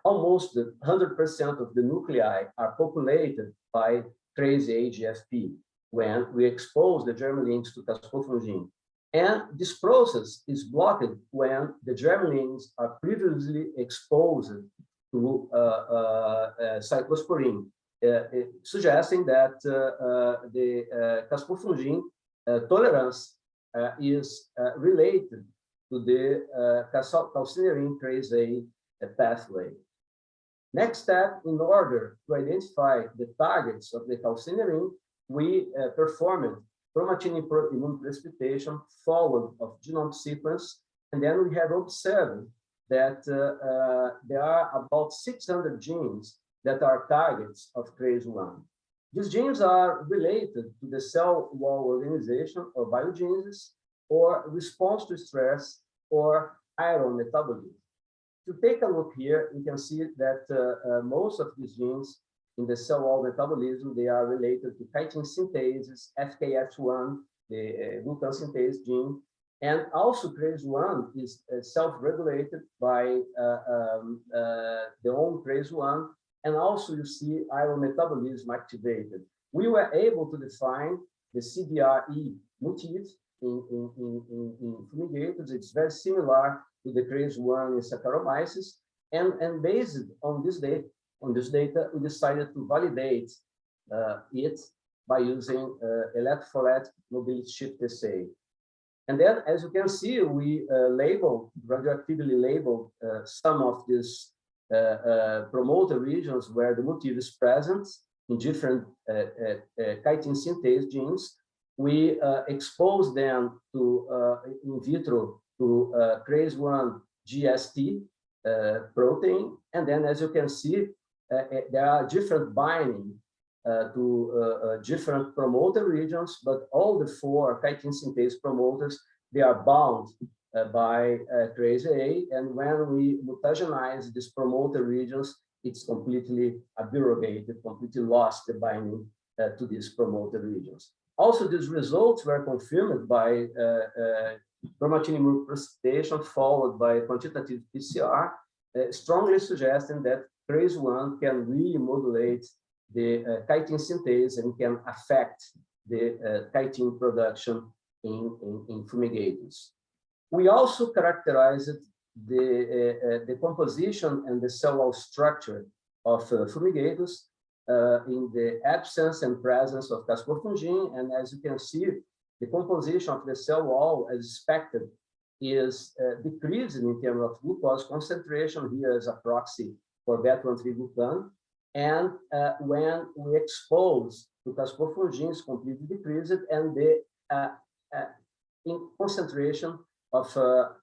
almost 100% of the nuclei are populated by trace A GFP when we expose the germ links to caspofungin. And this process is blocked when the germ links are previously exposed to cyclosporin, suggesting that the caspofungin tolerance is related to the calcineurin cras A pathway. Next step, in order to identify the targets of the calcineurin, we performed chromatin immune precipitation followed of genome sequence, and then we have observed that there are about 600 genes that are targets of CRAS1. These genes are related to the cell wall organization or biogenesis, or response to stress, or iron metabolism. To take a look here, you can see that most of these genes in the cell wall metabolism, they are related to chitin synthase, FKF1, the glucan synthase gene, and also CRAS1 is self-regulated by the own CRAS1, and also you see iron metabolism activated. We were able to define the CDRE motif in fumigators. It's very similar to the CRAS1 in Saccharomyces, and based on this data, we decided to validate it by using electrophoretic mobility shift assay. And then, as you can see, we radioactively labeled some of these promoter regions where the motif is present in different chitin synthase genes. We expose them to in vitro to CRAS1 GST protein, and then, as you can see, there are different binding to different promoter regions, but all the 4 chitin synthase promoters, they are bound by CRAS-A, and when we mutagenize these promoter regions, it's completely abrogated, completely lost the binding to these promoter regions. Also, these results were confirmed by chromatin immune precipitation followed by quantitative PCR, strongly suggesting that CRAS1 can really modulate the chitin synthase and can affect the chitin production in fumigators. We also characterized the composition and the cell wall structure of fumigators in the absence and presence of caspofungin, and as you can see, the composition of the cell wall, as expected, is decreasing in terms of glucose concentration. Here is a proxy for beta-1,3-glucan. And when we expose to caspofungin, it's completely decreased, and the concentration of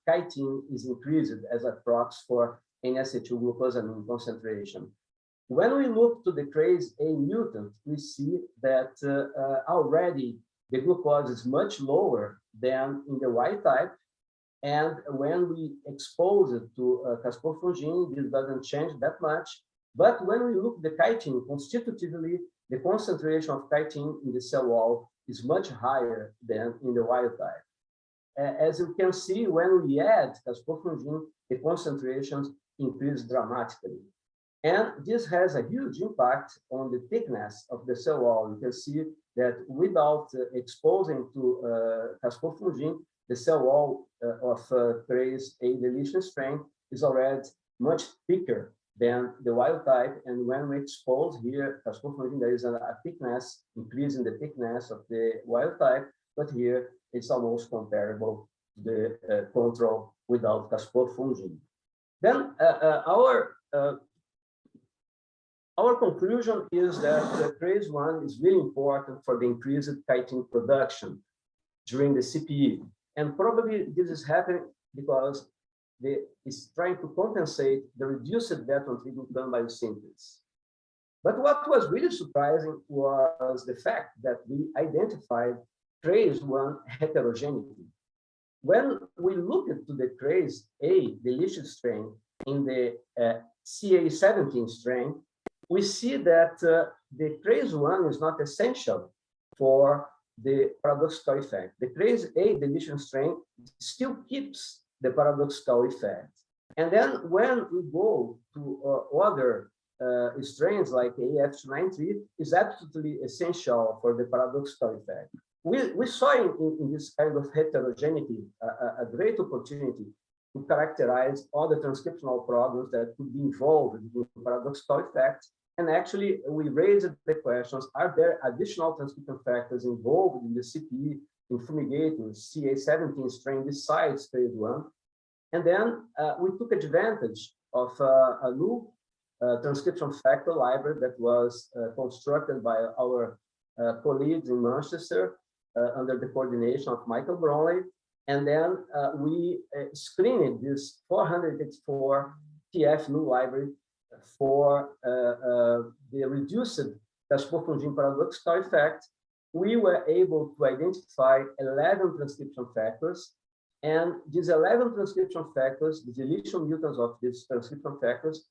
chitin is increased as a proxy for N-acetyl-glucosamine concentration. When we look to the CRAS-A mutant, we see that already the glucose is much lower than in the wild type. And when we expose it to caspofungin, this doesn't change that much. But when we look at the chitin constitutively, the concentration of chitin in the cell wall is much higher than in the wild type. As you can see, when we add caspofungin, the concentrations increase dramatically. And this has a huge impact on the thickness of the cell wall. You can see that without exposing to caspofungin, the cell wall of CRAS-A deletion strain is already much thicker than the wild type. And when we expose here caspofungin, there is a thickness, increase in the thickness of the wild type, but here it's almost comparable to the control without caspofungin. Then our conclusion is that CRAS1 is really important for the increased chitin production during the CPE. And probably this is happening because it's trying to compensate the reduced beta-1,3-glucan biosynthesis. But what was really surprising was the fact that we identified CRAS1 heterogeneity. When we look at the CRAS-A deletion strain in the CA17 strain, we see that the CRAS1 is not essential for the paradoxical effect. The CRAS-A deletion strain still keeps the paradoxical effect. And then when we go to other strains like AF293, is absolutely essential for the paradoxical effect. We saw in this kind of heterogeneity a great opportunity to characterize all the transcriptional problems that could be involved in paradoxical effects. And actually, we raised the questions, are there additional transcription factors involved in the CPE in fumigatus CA17 strain besides phase 1. And then we took advantage of a new transcription factor library that was constructed by our colleagues in Manchester under the coordination of Michael Bromley. And then we screened this 484 TF new library for the reduced caspofungin paradoxical effect. We were able to identify 11 transcription factors, and these 11 transcription factors, the deletion mutants of these transcription factors,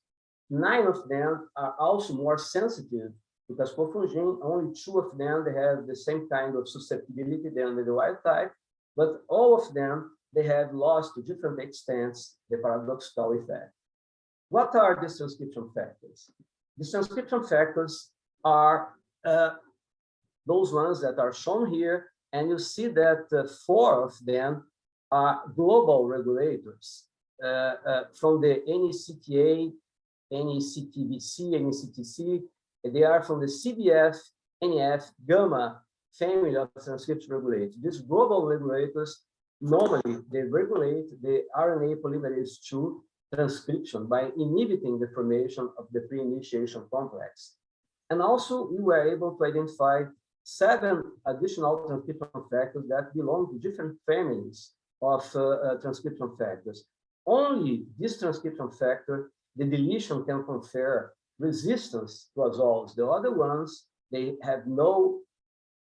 9 of them are also more sensitive to caspofungin. Only 2 of them, they have the same kind of susceptibility than the wild type, but all of them, they have lost to different extents the paradoxical effect. What are these transcription factors? These transcription factors are those ones that are shown here, and you see that 4 of them are global regulators from the NECTA, NECTBC, NECTC. They are from the CBF, NF, gamma family of transcription regulators. These global regulators, normally they regulate the RNA polymerase II transcription by inhibiting the formation of the pre-initiation complex. And also, we were able to identify 7 additional transcription factors that belong to different families of transcription factors. Only this transcription factor, the deletion can confer resistance to azoles. The other ones, they have no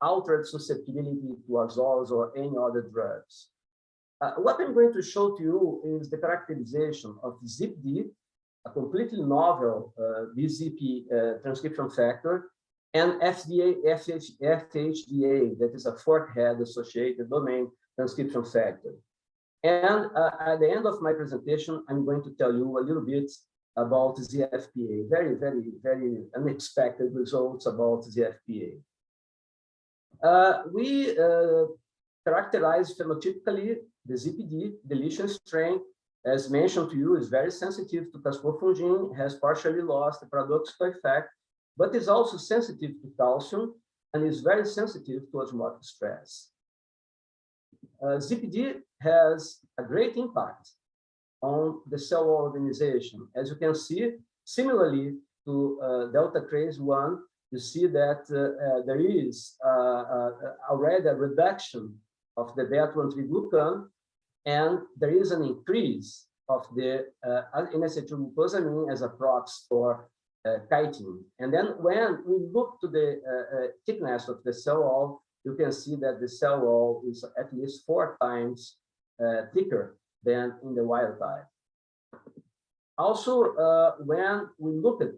altered susceptibility to azoles or any other drugs. What I'm going to show to you is the characterization of ZIPD, a completely novel BZP transcription factor, and FHDA, that is a fork head associated domain transcription factor. And at the end of my presentation, I'm going to tell you a little bit about ZFPA, very, very, very unexpected results about ZFPA. We characterize phenotypically the ZPD deletion strain, as mentioned to you, is very sensitive to caspofungin, has partially lost the paradoxical effect, but is also sensitive to calcium and is very sensitive to osmotic stress. ZPD has a great impact on the cell wall organization. As you can see, similarly to delta craze 1, you see that there is already a reduction of the beta-1,3-glucan, and there is an increase of the N-acetylglucosamine as a proxy for chitin. And then when we look to the thickness of the cell wall, you can see that the cell wall is at least 4 times thicker than in the wild type. Also, when we look at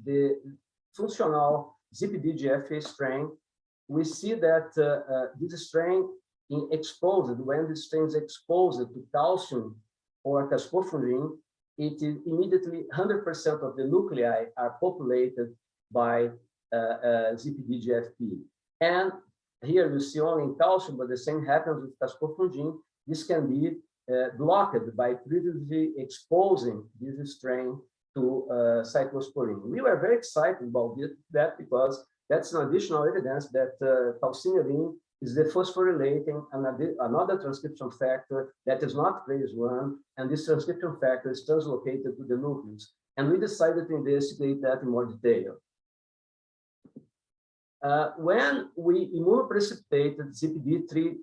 the functional ZPD-GFA strain, we see that this strain when the strain is exposed to calcium or caspofungin, it is immediately 100% of the nuclei are populated by ZPD-GFP. And here you see only in calcium, but the same happens with caspofungin. This can be blocked by previously exposing this strain to cyclosporine. We were very excited about that because that's an additional evidence that calcineurin is the phosphorylating another transcription factor that is not craze 1, and this transcription factor is translocated to the nucleus. And we decided to investigate that in more detail. When we immunoprecipitated ZPD 3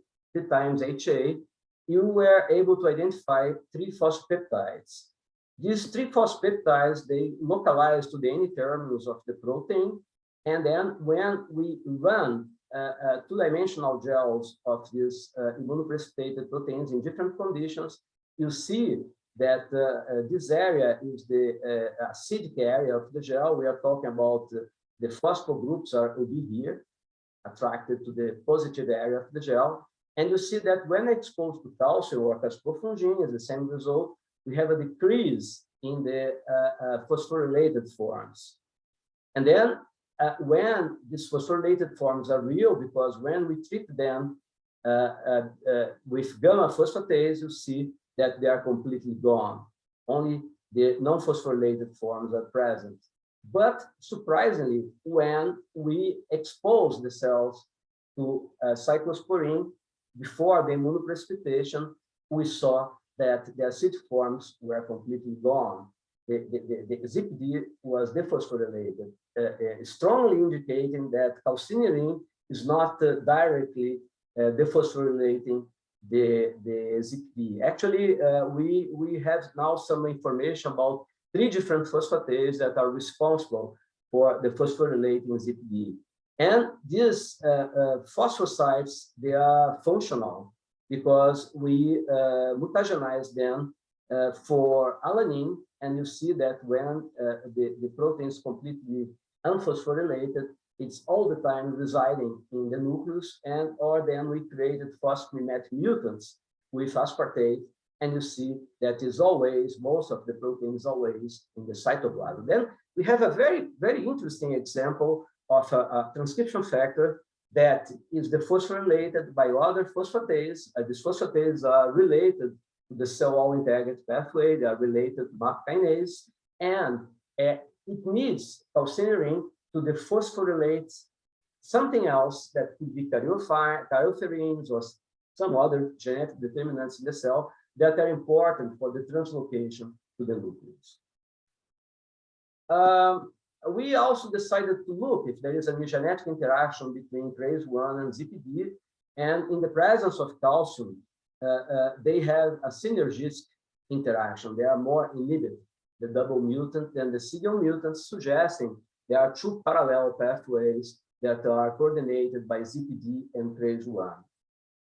times HA, you were able to identify 3 phosphopeptides. These 3 phosphopeptides, they localize to the N-terminus of the protein. And then when we run 2-dimensional gels of these immunoprecipitated proteins in different conditions, you see that this area is the acidic area of the gel. We are talking about the phospho groups will be here, attracted to the positive area of the gel. And you see that when exposed to calcium or caspofungin, is the same result. We have a decrease in the phosphorylated forms. And then when these phosphorylated forms are real, because when we treat them with gamma phosphatase, you see that they are completely gone. Only the non-phosphorylated forms are present. But surprisingly, when we expose the cells to cyclosporine before the immunoprecipitation, we saw that the acid forms were completely gone. The ZipD was dephosphorylated, strongly indicating that calcineurin is not directly dephosphorylating the ZipD. Actually, we have now some information about 3 different phosphatases that are responsible for the phosphorylating ZipD. And these phosphosites, they are functional because we mutagenize them for alanine, and you see that when the protein is completely unphosphorylated, it's all the time residing in the nucleus, and or then we created phosphomimetic mutants with aspartate, and you see that is always, most of the protein is always in the cytoplasm. Then we have a very, very interesting example of a transcription factor that is dephosphorylated by other phosphatases. These phosphatases are related to the cell wall integrity pathway, they are related to MAP kinase, and it needs calcineurin to dephosphorylate something else that could be caryoferins or some other genetic determinants in the cell that are important for the translocation to the nucleus. We also decided to look if there is a genetic interaction between TRACE1 and ZipD, and in the presence of calcium, they have a synergistic interaction. They are more inhibited, the double mutant than the single mutant, suggesting there are 2 parallel pathways that are coordinated by ZipD and TRACE1.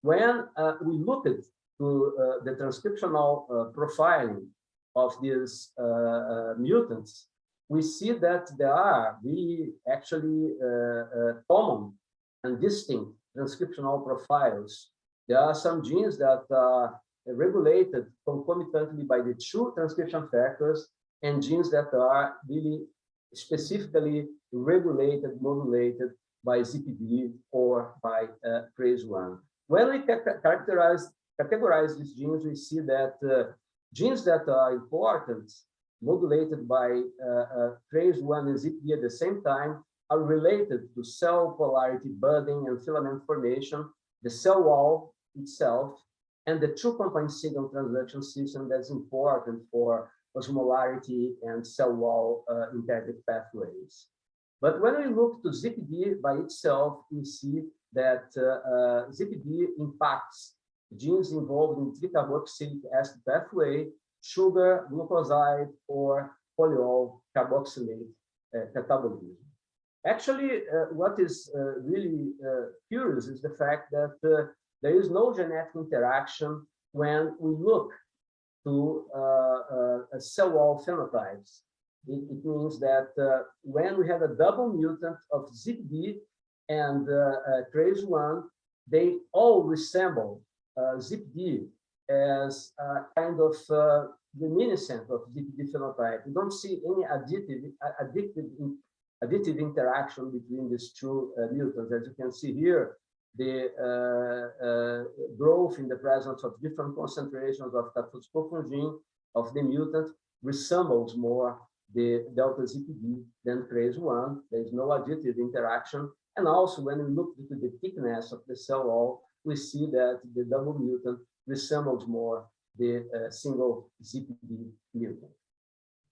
When we looked at the transcriptional profiling of these mutants, we see that there are really actually common and distinct transcriptional profiles. There are some genes that are regulated concomitantly by the 2 transcription factors, and genes that are really specifically regulated, modulated by ZipD or by TRACE1. When we categorize these genes, we see that genes that are important, modulated by TRACE1 and ZipD at the same time, are related to cell polarity budding and filament formation, the cell wall itself, and the 2-compound signal transduction system that's important for osmolarity and cell wall integrity pathways. But when we look to ZipD by itself, we see that ZipD impacts genes involved in tricarboxylic acid pathway, sugar, glucoside, or polyol carboxylate catabolism. Actually, what is really curious is the fact that there is no genetic interaction when we look to cell wall phenotypes. It means that when we have a double mutant of ZipD and TRACE1, they all resemble ZipD as a kind of reminiscent of ZipD phenotype. We don't see any additive interaction between these 2 mutants. As you can see here, the growth in the presence of different concentrations of caspofungin of the mutant resembles more the delta ZipD than TRACE1. There is no additive interaction. And also, when we look into the thickness of the cell wall, we see that the double mutant resembles more the single ZipD mutant.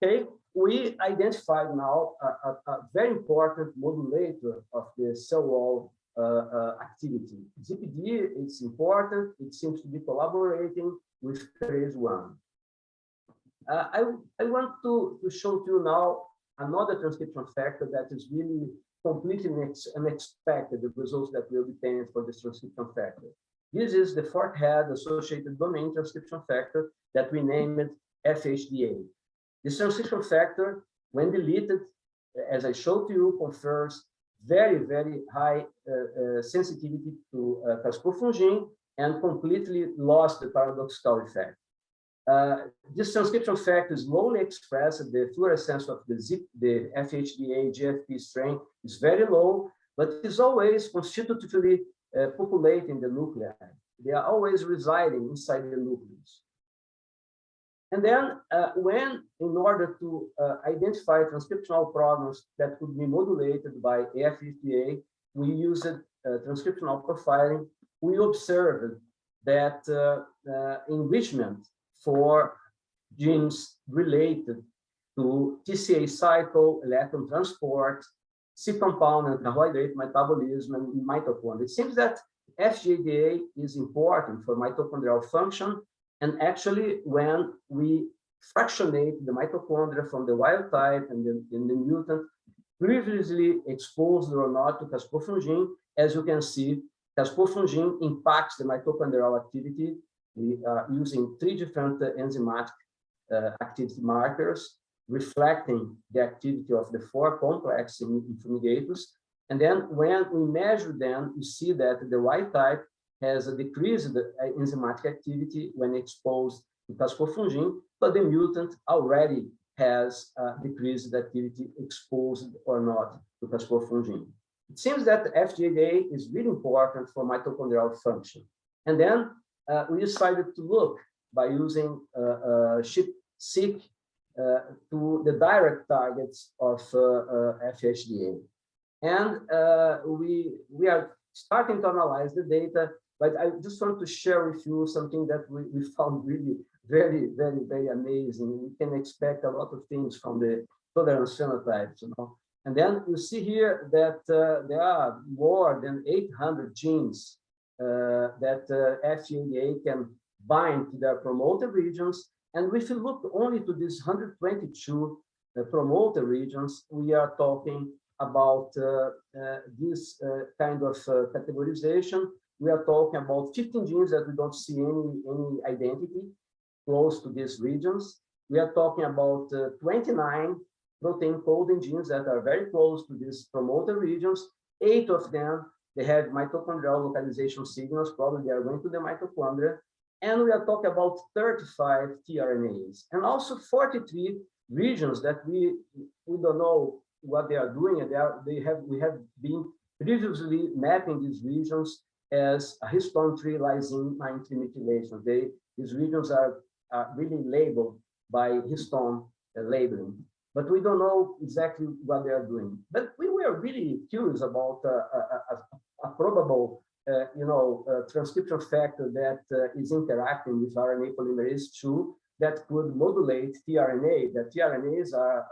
Okay, we identified now a very important modulator of the cell wall activity. ZipD, it's important. It seems to be collaborating with TRACE1. I want to show to you now another transcription factor that is really completely unexpected, the results that we obtained for this transcription factor. This is the 4th head associated domain transcription factor that we named FHDA. This transcription factor, when deleted, as I showed to you, confers very, very high sensitivity to caspofungin and completely lost the paradoxical effect. This transcription factor is lowly expressed. The fluorescence of the FHDA GFP strain is very low, but is always constitutively populating the nuclei. They are always residing inside the nucleus. And then when, in order to identify transcriptional problems that could be modulated by FHDA, we used transcriptional profiling, we observed that enrichment for genes related to TCA cycle, electron transport, C compound and carbohydrate metabolism and mitochondria. It seems that FGADA is important for mitochondrial function, and actually when we fractionate the mitochondria from the wild type and the mutant, previously exposed or not to caspofungin, as you can see, caspofungin impacts the mitochondrial activity. We are using 3 different enzymatic activity markers, reflecting the activity of the 4 complexes in fumigatus. And then when we measure them, you see that the wild type has a decreased enzymatic activity when exposed to caspofungin, but the mutant already has decreased activity exposed or not to caspofungin. It seems that FGADA is really important for mitochondrial function. And then we decided to look by using SHIP-seq to the direct targets of FHDA. And we are starting to analyze the data, but I just want to share with you something that we found really very, very, very amazing. We can expect a lot of things from the tolerance phenotypes, you know. And then you see here that there are more than 800 genes that FGADA can bind to their promoter regions. And if you look only to these 122 promoter regions, we are talking about this kind of categorization. We are talking about 15 genes that we don't see any identity close to these regions. We are talking about 29 protein coding genes that are very close to these promoter regions. 8 of them, they have mitochondrial localization signals, probably they are going to the mitochondria. And we are talking about 35 tRNAs, and also 43 regions that we don't know what they are doing, and we have been previously mapping these regions as a histone 3 lysine 9-3 methylation. These regions are really labeled by histone labeling, but we don't know exactly what they are doing. But we were really curious about a probable transcription factor that is interacting with RNA polymerase II that could modulate tRNA. That tRNAs are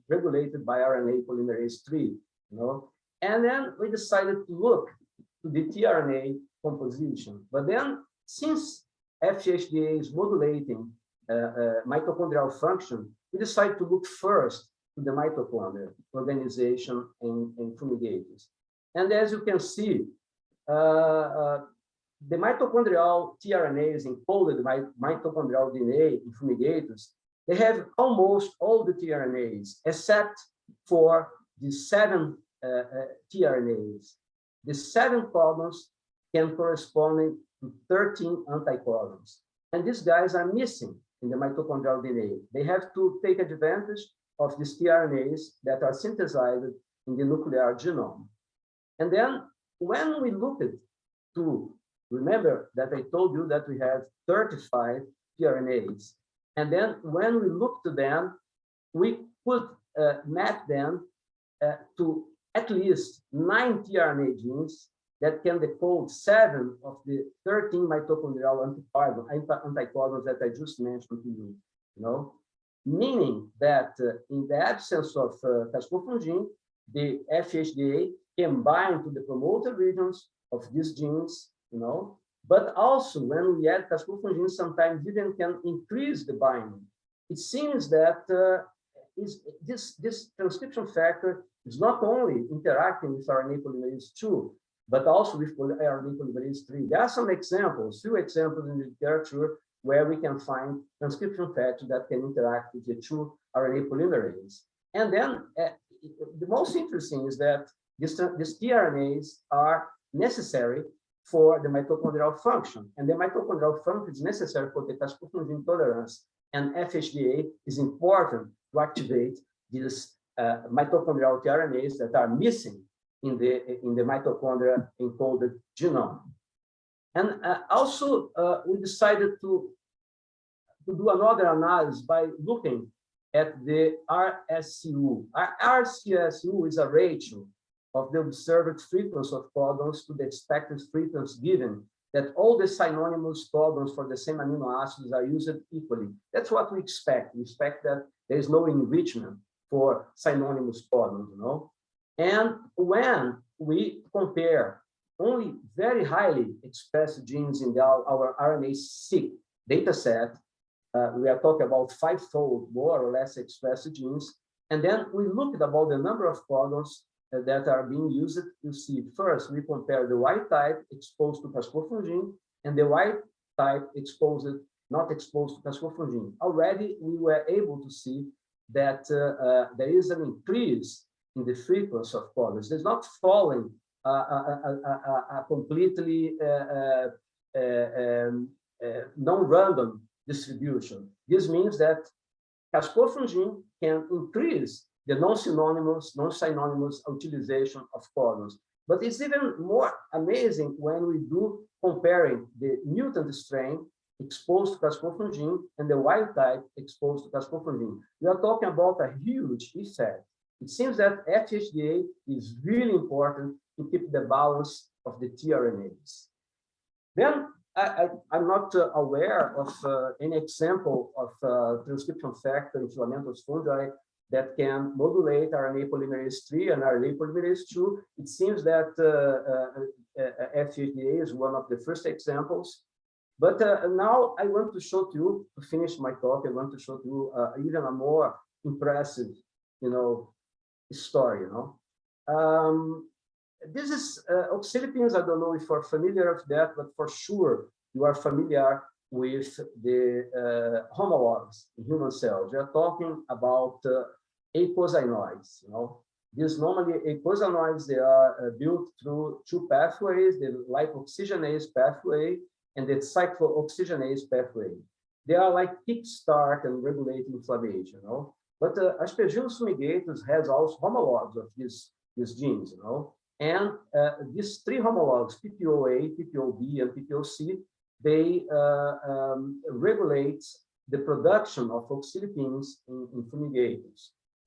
regulated by RNA polymerase III, you know. And then we decided to look to the tRNA composition. But then, since FGHDA is modulating mitochondrial function, we decided to look first to the mitochondria organization in fumigatus. And as you can see, the mitochondrial tRNAs encoded by mitochondrial DNA in fumigatus, they have almost all the tRNAs except for the 7 tRNAs. The 7 codons can correspond to 13 anticodons. And these guys are missing in the mitochondrial DNA. They have to take advantage of these tRNAs that are synthesized in the nuclear genome. And then when we looked to, remember that I told you that we have 35 tRNAs. And then when we look to them, we could map them to at least 9 tRNA genes that can decode 7 of the 13 mitochondrial anticodons that I just mentioned to you. You know, meaning that in the absence of caspofungin, the FHDA can bind to the promoter regions of these genes, you know, but also when we add caspofungin, sometimes even can increase the binding. It seems that this transcription factor is not only interacting with RNA polymerase II, but also with RNA polymerase III. There are some examples, few examples in the literature where we can find transcription factors that can interact with the 2 RNA polymerase. And then the most interesting is that these tRNAs are necessary for the mitochondrial function, and the mitochondrial function is necessary for the caspofungin tolerance, and FHDA is important to activate these mitochondrial tRNAs that are missing in the mitochondria encoded genome. And also we decided to do another analysis by looking at the RSCU. RSCU is a ratio of the observed frequency of codons to the expected frequency given that all the synonymous codons for the same amino acids are used equally. That's what we expect. We expect that there is no enrichment for synonymous codons, you know. And when we compare only very highly expressed genes in our RNA-seq data set, we are talking about 5-fold more or less expressed genes. And then we looked about the number of codons that are being used. You see, first, we compare the wild type exposed to caspofungin and the wild type not exposed to caspofungin. Already, we were able to see that there is an increase in the frequency of codons. There's not falling a completely non-random distribution. This means that caspofungin can increase the non-synonymous utilization of codons. But it's even more amazing when we do comparing the mutant strain exposed to caspofungin and the wild type exposed to caspofungin. We are talking about a huge effect. It seems that FHDA is really important to keep the balance of the tRNAs. Then I'm not aware of any example of transcription factor in filamentous fungi that can modulate RNA polymerase 3 and RNA polymerase 2. It seems that FHDA is one of the first examples. But now I want to show to you, to finish my talk, I want to show to you even a more impressive, story, This is oxylipines. I don't know if you're familiar with that, but for sure you are familiar with the homologs in human cells. We are talking about eicosanoids. These normally eicosanoids, they are built through two pathways: the lipoxygenase pathway and the cyclooxygenase pathway. They are like kickstart and regulate inflammation. But Aspergillus fumigatus has also homologs of these genes. And these three homologs, PPOA, PPOB, and PPOC, they regulate the production of oxylipines in fumigators.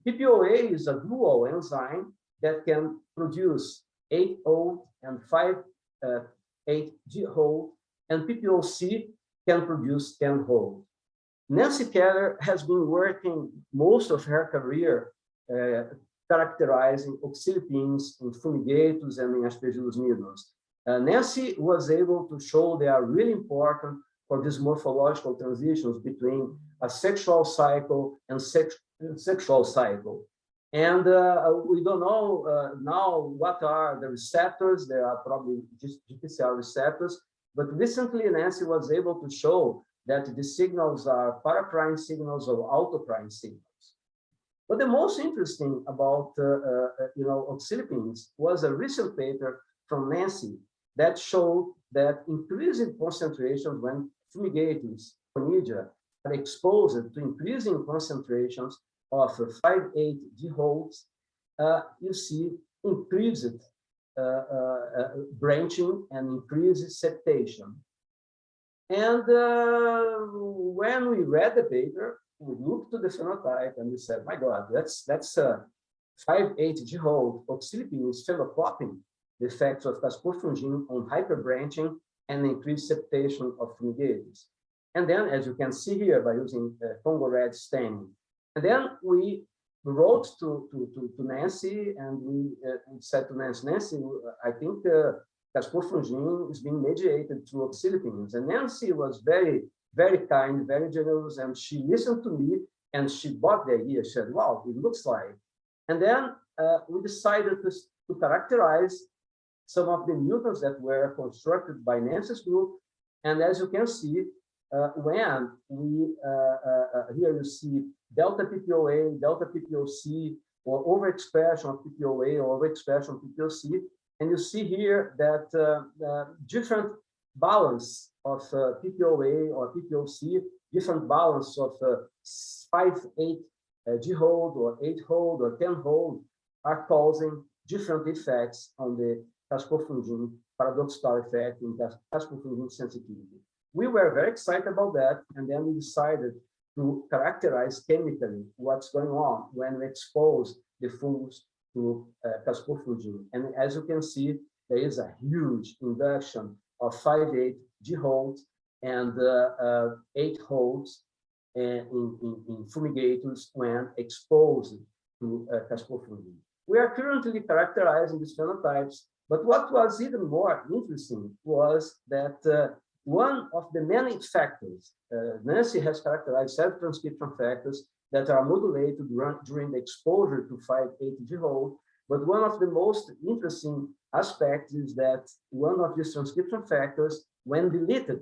PPOA is a dual enzyme that can produce 8-hold and 5-8-G-hold, and PPOC can produce 10-hold. Nancy Keller has been working most of her career characterizing oxylipines in fumigators and in Aspergillus nigrans. Nancy was able to show they are really important for these morphological transitions between a sexual cycle and sexual cycle. And we don't know now what are the receptors. There are probably just GPCR receptors, but recently Nancy was able to show that the signals are paraprime signals or autoprime signals. But the most interesting about oxylipines was a recent paper from Nancy that showed that increasing concentrations when fumigators, Conidia, are exposed to increasing concentrations of 5-8-G-holds, you see increased branching and increased septation. And when we read the paper, we looked to the phenotype and we said, my God, that's 5-8-G-hold oxylipine is phenocopying the effects of caspofungin on hyperbranching and increased septation of fumigators. And then, as you can see here, by using Congo red staining. And then we wrote to Nancy and we said to Nancy, I think caspofungin is being mediated through oxylipines. And Nancy was very, very kind, very generous, and she listened to me and she bought the idea. She said, wow, it looks like. And then we decided to characterize some of the mutants that were constructed by Nancy's group. And as you can see, when we, here you see delta PPOA, delta PPOC, or overexpression of PPOA or overexpression of PPOC. And you see here that different balance of PPOA or PPOC, different balance of 5-8-G-hold or 8-hold or 10-hold are causing different effects on the caspofungin paradoxical effect in caspofungin sensitivity. We were very excited about that, and then we decided to characterize chemically what's going on when we expose the fungus to caspofungin. And as you can see, there is a huge induction of 5,8 G-holds and 8 holds in fumigatus when exposed to caspofungin. We are currently characterizing these phenotypes, but what was even more interesting was that one of the many factors, Nancy has characterized several transcription factors that are modulated during the exposure to 5,8 G-hold, but one of the most interesting aspects is that one of these transcription factors, when deleted,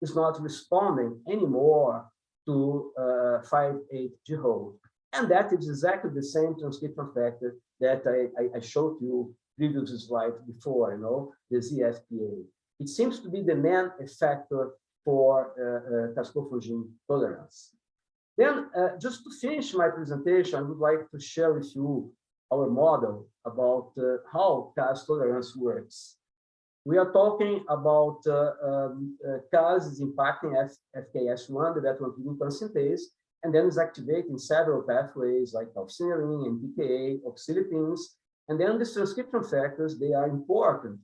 is not responding anymore to 5,8 G-hold. And that is exactly the same transcription factor that I showed you previous slide before, the ZFPA. It seems to be the main factor for caspofungin tolerance. Then, just to finish my presentation, I would like to share with you our model about how Cas tolerance works. We are talking about Cas is impacting FKS1, the veterinary synthase, and then is activating several pathways like alpha-synuclein and PKA, oxylipins, and then these transcription factors, they are important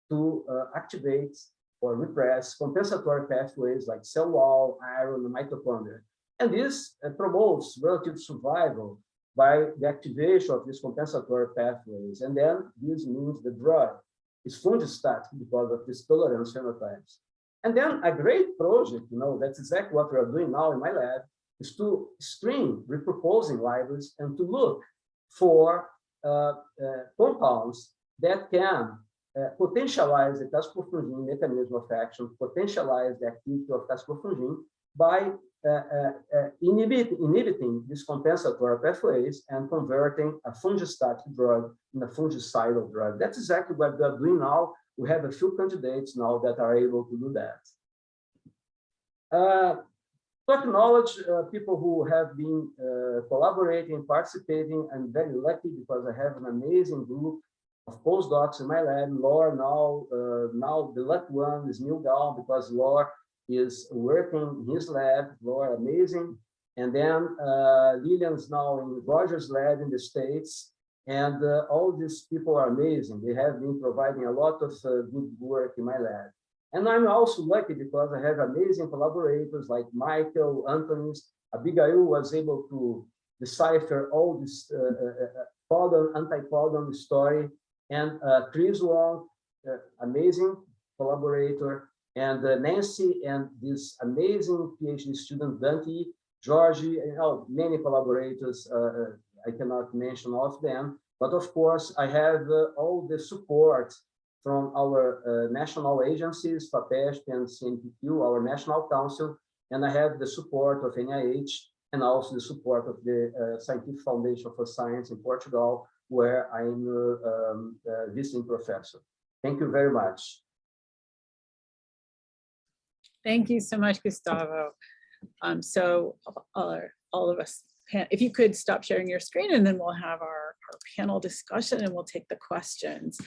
to activate or repress compensatory pathways like cell wall, iron, and mitochondria. And this promotes relative survival by the activation of these compensatory pathways. And then this means the drug is fungistatic because of these tolerance phenotypes. And then a great project, that's exactly what we are doing now in my lab, is to screen reproposing libraries and to look for compounds that can potentialize the caspofungin mechanism of action, potentialize the activity of caspofungin by inhibiting these compensatory pathways and converting a fungistatic drug in a fungicidal drug. That's exactly what we are doing now. We have a few candidates now that are able to do that. To acknowledge people who have been collaborating, participating, I'm very lucky because I have an amazing group of postdocs in my lab. Laura now the lucky one is Neil Gall because Laura is working in his lab. Laura, amazing. And then Lillian's now in Roger's lab in the States. And all these people are amazing. They have been providing a lot of good work in my lab. And I'm also lucky because I have amazing collaborators like Michael, Anthony. Abigail was able to decipher all this anti-codon story. And Chris Wong, amazing collaborator. And Nancy and this amazing PhD student, Dante, Georgie, and many collaborators. I cannot mention all of them. But of course, I have all the support from our national agencies, FAPESP and CNPq, our national council, and I have the support of NIH and also the support of the Scientific Foundation for Science in Portugal, where I'm a visiting professor. Thank you very much. Thank you so much, Gustavo. So all of us, if you could stop sharing your screen and then we'll have our panel discussion and we'll take the questions.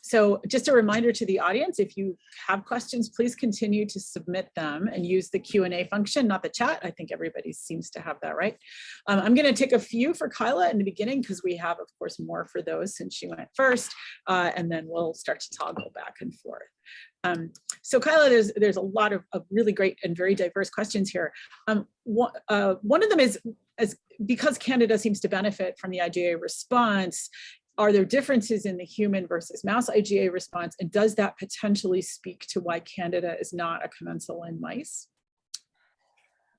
So just a reminder to the audience, if you have questions, please continue to submit them and use the Q&A function, not the chat. I think everybody seems to have that right. I'm going to take a few for Kyla in the beginning because we have, of course, more for those since she went first, and then we'll start to toggle back and forth. So Kyla, there's a lot of really great and very diverse questions here. One of them is because Candida seems to benefit from the IgA response, are there differences in the human versus mouse IgA response? And does that potentially speak to why Candida is not a commensal in mice?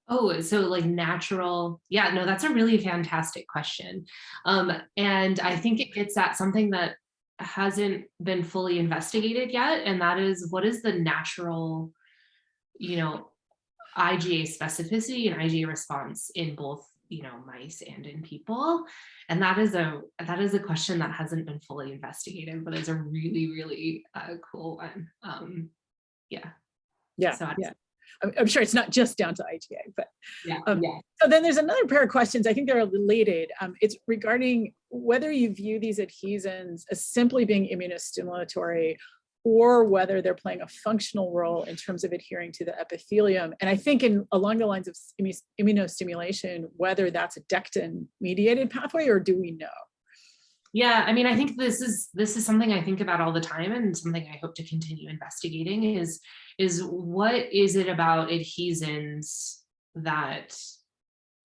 Oh, so like natural, yeah, no, that's a really fantastic question. And I think it gets at something that hasn't been fully investigated yet. And that is, what is the natural, IgA specificity and IgA response in both mice and in people? And that is a question that hasn't been fully investigated, but it's a really, really cool one. Yeah. So I'm sure it's not just down to IgA, but yeah. So then there's another pair of questions. I think they're related. It's regarding whether you view these adhesins as simply being immunostimulatory or whether they're playing a functional role in terms of adhering to the epithelium. And I think along the lines of immunostimulation, whether that's a dectin-mediated pathway, or do we know? Yeah, I mean, I think this is something I think about all the time, and something I hope to continue investigating is what is it about adhesins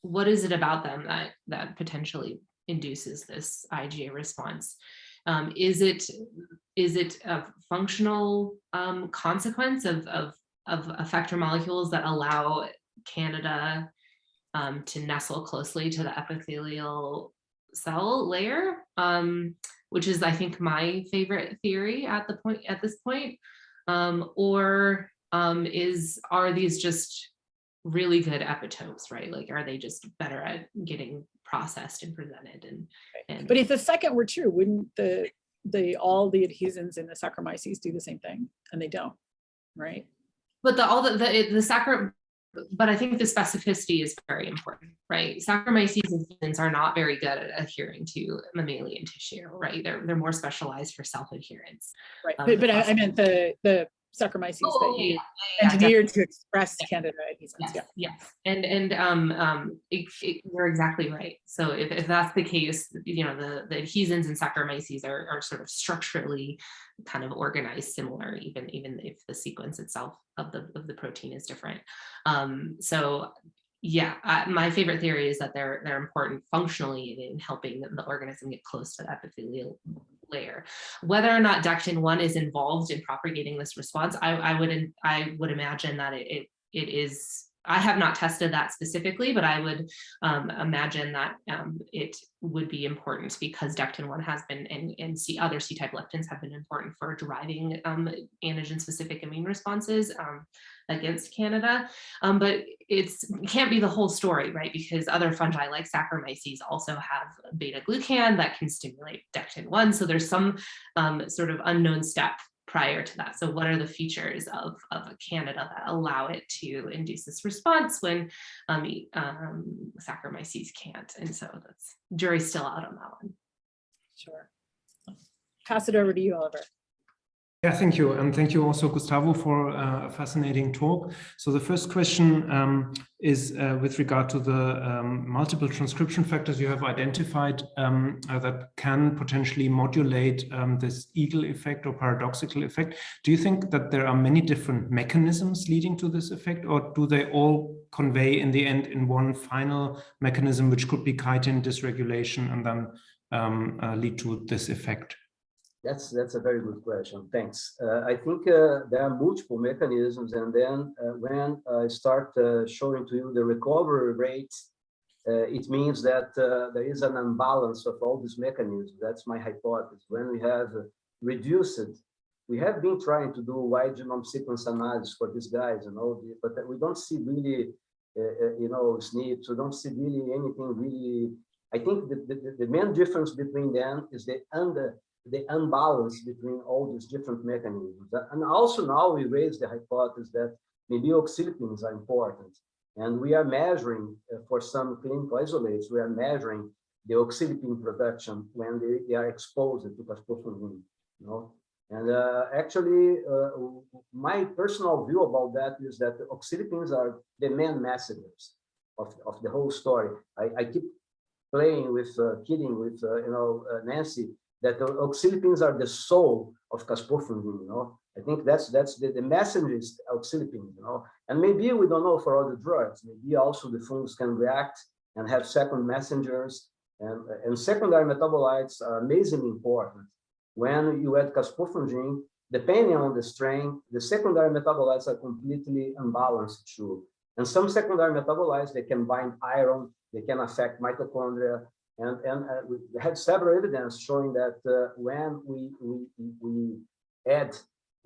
what is it about them that potentially induces this IgA response? Is it a functional consequence of effector molecules that allow Candida to nestle closely to the epithelial cell layer, which is, I think, my favorite theory at this point, or are these just really good epitopes, right? Like, are they just better at getting processed and presented? And but if the second were true, wouldn't all the adhesins in the Saccharomyces do the same thing? And they don't, right? But but I think the specificity is very important, right? Saccharomyces adhesins are not very good at adhering to mammalian tissue, right? They're more specialized for self-adherence. Right, but I meant the Saccharomyces that you engineered to express Candida adhesins. Yes. And you're exactly right. So if that's the case, you know, the adhesins in Saccharomyces are sort of structurally kind of organized similar, even if the sequence itself of the protein is different. So yeah, my favorite theory is that they're important functionally in helping the organism get close to the epithelial layer. Whether or not Dectin-1 is involved in propagating this response, I would imagine that it is. I have not tested that specifically, but I would imagine that it would be important because Dectin-1 has been, and other C-type leptins have been important for driving antigen-specific immune responses against Candida. But it can't be the whole story, right? Because other fungi like Saccharomyces also have beta-glucan that can stimulate Dectin-1. So there's some sort of unknown step prior to that. So what are the features of a Candida that allow it to induce this response when Saccharomyces can't? And so that's jury's still out on that one. Sure. Pass it over to you, Oliver. Yeah, thank you. And thank you also, Gustavo, for a fascinating talk. So the first question is with regard to the multiple transcription factors you have identified that can potentially modulate this eagle effect or paradoxical effect. Do you think that there are many different mechanisms leading to this effect, or do they all convey in the end in one final mechanism, which could be chitin dysregulation and then lead to this effect? That's a very good question. Thanks. I think there are multiple mechanisms, and then when I start showing to you the recovery rate, it means that there is an imbalance of all these mechanisms. That's my hypothesis. When we have reduced it, we have been trying to do wide genome sequence analysis for these guys, but we don't see really, SNPs. We don't see really anything really. I think the main difference between them is the unbalance between all these different mechanisms. And also now we raise the hypothesis that maybe oxylipins are important. And we are measuring for some clinical isolates, we are measuring the oxylipin production when they are exposed to caspofungin, And actually, my personal view about that is that the oxylipins are the main messengers of the whole story. I keep playing with, kidding with, Nancy, that the oxylipins are the soul of caspofungin, I think that's the messenger is oxylipin, and maybe we don't know for other drugs, maybe also the fungus can react and have second messengers, and secondary metabolites are amazingly important. When you add caspofungin, depending on the strain, the secondary metabolites are completely unbalanced too. And some secondary metabolites, they can bind iron, they can affect mitochondria. And we had several evidence showing that when we add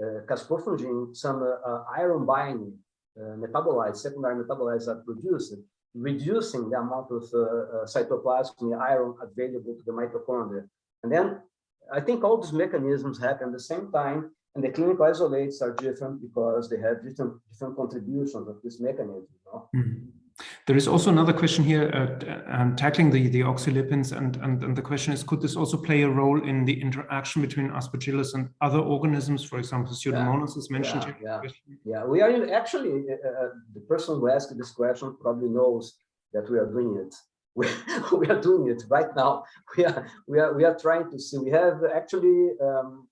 caspofungin, some iron binding metabolites, secondary metabolites are produced, reducing the amount of cytoplasmic iron available to the mitochondria. And then I think all these mechanisms happen at the same time, and the clinical isolates are different because they have different contributions of this mechanism. Mm-hmm. There is also another question here tackling the oxylipins, and the question is, could this also play a role in the interaction between Aspergillus and other organisms, for example, Pseudomonas is mentioned here? Yeah, we are actually, the person who asked this question probably knows that we are doing it. we are doing it right now. We are trying to see. We have actually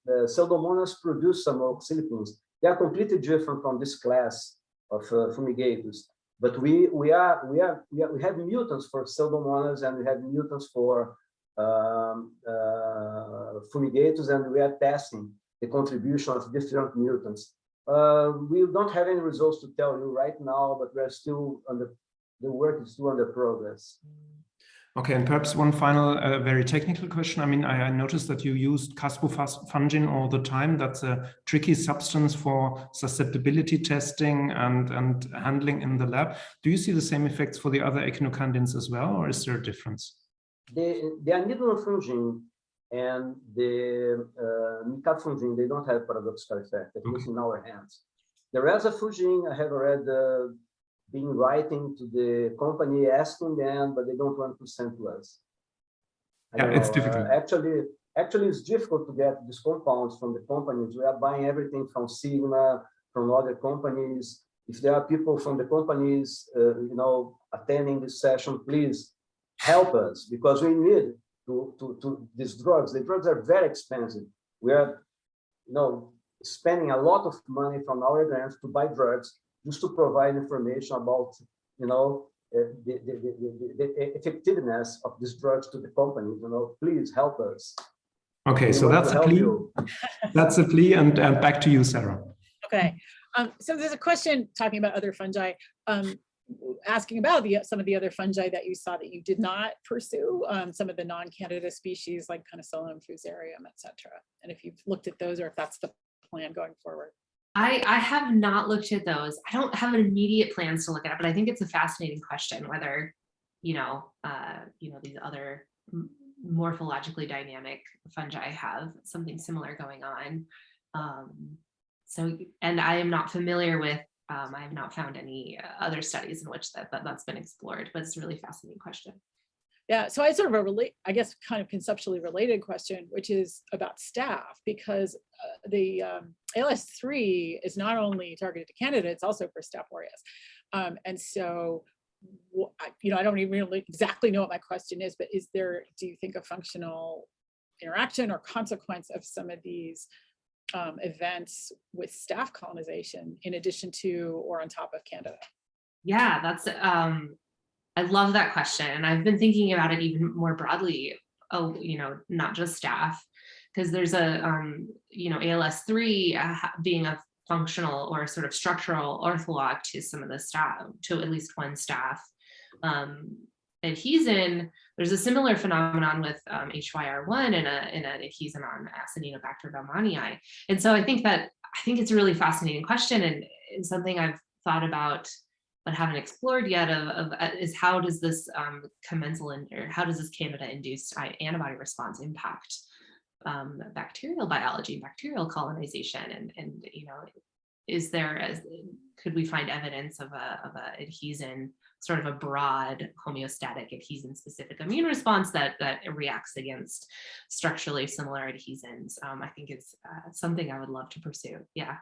Pseudomonas produce some oxylipines. They are completely different from this class of fumigators. But we have mutants for Pseudomonas and we have mutants for fumigators, and we are testing the contribution of different mutants. We don't have any results to tell you right now, but we are still the work is still under progress. Okay, and perhaps one final very technical question. I mean, I noticed that you used caspofungin all the time. That's a tricky substance for susceptibility testing and handling in the lab. Do you see the same effects for the other echinocandins as well, or is there a difference? The anidulafungin and the micafungin, they don't have paradoxical effect, at least in our hands. The resafungin, I have already been writing to the company asking them, but they don't want to send to us. Yeah, it's difficult. Actually, it's difficult to get these compounds from the companies. We are buying everything from Sigma, from other companies. If there are people from the companies, attending this session, please help us, because we need to these drugs. The drugs are very expensive. We are, spending a lot of money from our grants to buy drugs, just to provide information about, the effectiveness of these drugs to the companies. Please help us. Okay, so that's a plea. That's a plea, and back to you, Sarah. Okay, so there's a question talking about other fungi, asking about some of the other fungi that you saw that you did not pursue, some of the non-candida species like Penicillium, Fusarium, etc. And if you've looked at those, or if that's the plan going forward. I have not looked at those. I don't have immediate plans to look at it, but I think it's a fascinating question whether, these other morphologically dynamic fungi have something similar going on. And I am not familiar with, I have not found any other studies in which that's been explored, but it's a really fascinating question. Yeah, so I sort of I guess kind of conceptually related question, which is about staph, because the ALS3 is not only targeted to Candida, it's also for Staph aureus. And so, I don't even really exactly know what my question is, but do you think a functional interaction or consequence of some of these events with staph colonization in addition to or on top of Candida? Yeah, that's I love that question, and I've been thinking about it even more broadly. Not just staph, because there's a ALS3 being a functional or sort of structural ortholog to some of the staph, to at least one staph adhesin. There's a similar phenomenon with HYR1 in an adhesin on Acinetobacter baumannii. And so I think it's a really fascinating question, and something I've thought about but haven't explored yet is how does this how does this Candida-induced antibody response impact bacterial biology, bacterial colonization, and could we find evidence of a adhesin, sort of a broad homeostatic adhesin-specific immune response that reacts against structurally similar adhesins? I think is something I would love to pursue. Yeah.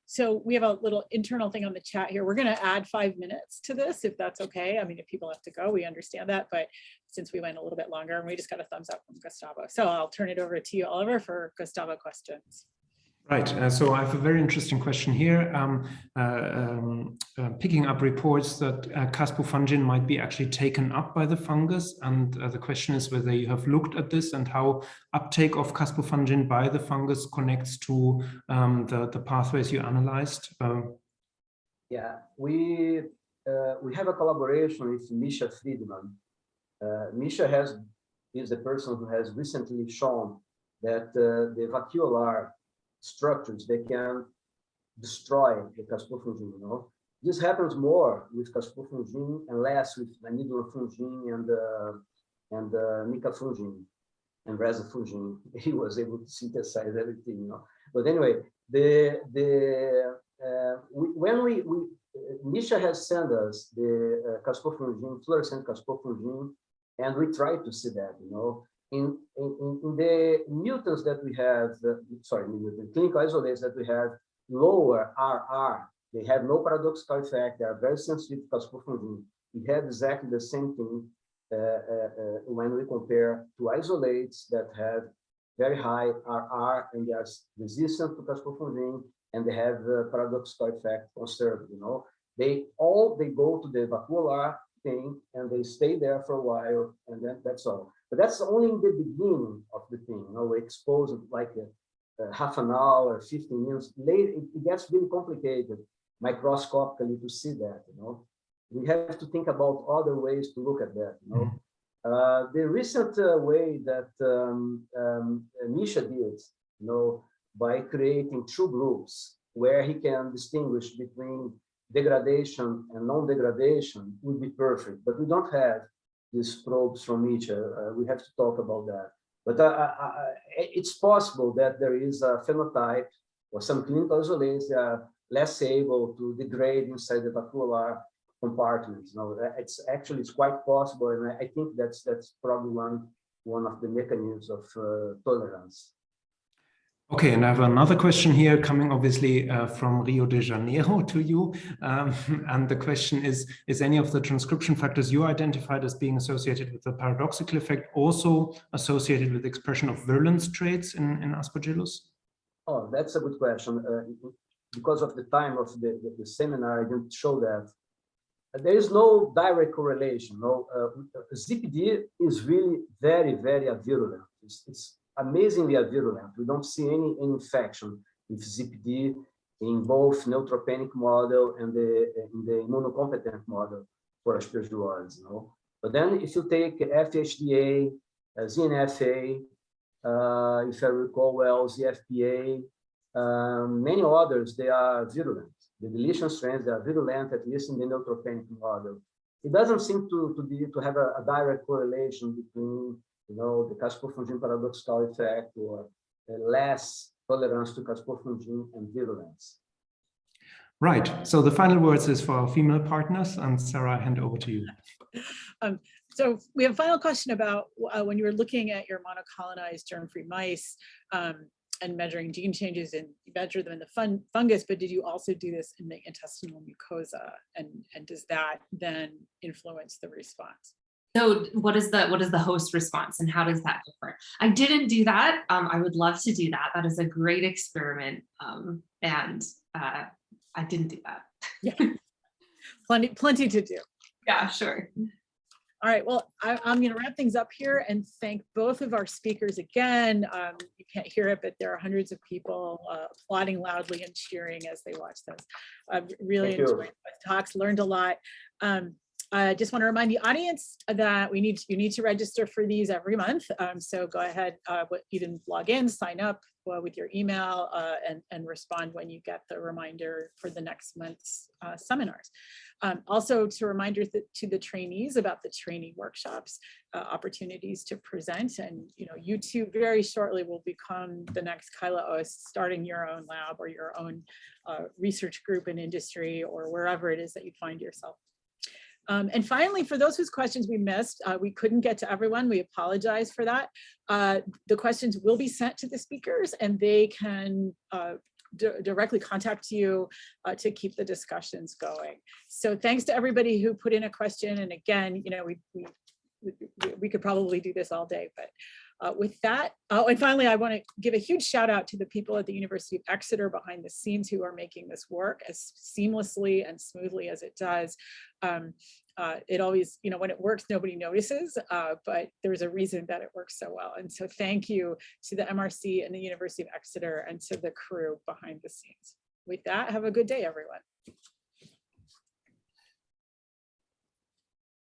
So we have a little internal thing on the chat here. We're going to add 5 minutes to this, if that's okay. I mean, if people have to go, we understand that. But since we went a little bit longer, and we just got a thumbs up from Gustavo. So I'll turn it over to you, Oliver, for Gustavo questions. Right. So I have a very interesting question here. Picking up reports that caspofungin might be actually taken up by the fungus. And the question is whether you have looked at this and how uptake of caspofungin by the fungus connects to the pathways you analyzed. Yeah, we have a collaboration with Misha Friedman. Misha is the person who has recently shown that the vacuolar structures, they can destroy the caspofungin. This happens more with caspofungin and less with anidulafungin and micafungin and resafungin. He was able to synthesize everything. But anyway, when Misha has sent us the caspofungin, fluorescent caspofungin, and we try to see that. In the mutants that we have, clinical isolates that we have lower RR, they have no paradoxical effect. They are very sensitive to caspofungin. we have exactly the same thing when we compare two isolates that have very high RR and they are resistant to caspofungin and they have the paradoxical effect conserved. They go to the vacuolar thing and they stay there for a while, and then that's all. But that's only in the beginning of the thing. We expose it like half an hour, 15 minutes. Later, it gets really complicated microscopically to see that. We have to think about other ways to look at that. The recent way that Misha did, by creating two groups where he can distinguish between degradation and non-degradation would be perfect, but we don't have these probes from each. We have to talk about that. But it's possible that there is a phenotype or some clinical isolates that are less able to degrade inside the vacuolar compartments. It's quite possible, and I think that's probably one of the mechanisms of tolerance. Okay, and I have another question here coming obviously from Rio de Janeiro to you. And the question is any of the transcription factors you identified as being associated with the paradoxical effect also associated with expression of virulence traits in Aspergillus? Oh, that's a good question. Because of the time of the seminar, I didn't show that. There is no direct correlation. ZPD is really very, very virulent. It's amazingly virulent. We don't see any infection with ZPD in both neutropenic model and in the immunocompetent model for Aspergillus. But then if you take FHDA, ZNFA, if I recall well, ZFPA, many others, they are virulent. The deletion strands, they are virulent, at least in the neutropenic model. It doesn't seem to have a direct correlation between the caspofungin paradoxical effect or less tolerance to caspofungin and virulence. Right. So the final words is for our female partners, and Sarah, I hand over to you. So we have a final question about when you were looking at your monocolonized germ-free mice and measuring gene changes, and you measure them in the fungus, but did you also do this in the intestinal mucosa? And does that then influence the response? So what is the host response and how does that differ? I didn't do that. I would love to do that. That is a great experiment. And I didn't do that. Yeah, plenty to do. Yeah, sure. All right, well, I'm going to wrap things up here and thank both of our speakers again. You can't hear it, but there are hundreds of people applauding loudly and cheering as they watch this. I've really enjoyed the talks, learned a lot. I just want to remind the audience that you need to register for these every month. So go ahead, you can log in, sign up with your email, and respond when you get the reminder for the next month's seminars. Also, to reminder to the trainees about the trainee workshops, opportunities to present, and you too very shortly will become the next Kyla Ost, starting your own lab or your own research group in industry or wherever it is that you find yourself. And finally, for those whose questions we missed, we couldn't get to everyone. We apologize for that. The questions will be sent to the speakers and they can directly contact you to keep the discussions going. So thanks to everybody who put in a question. And again, we could probably do this all day, but with that, and finally, I want to give a huge shout out to the people at the University of Exeter behind the scenes who are making this work as seamlessly and smoothly as it does. It always, when it works, nobody notices, but there's a reason that it works so well. And so thank you to the MRC and the University of Exeter and to the crew behind the scenes. With that, have a good day, everyone.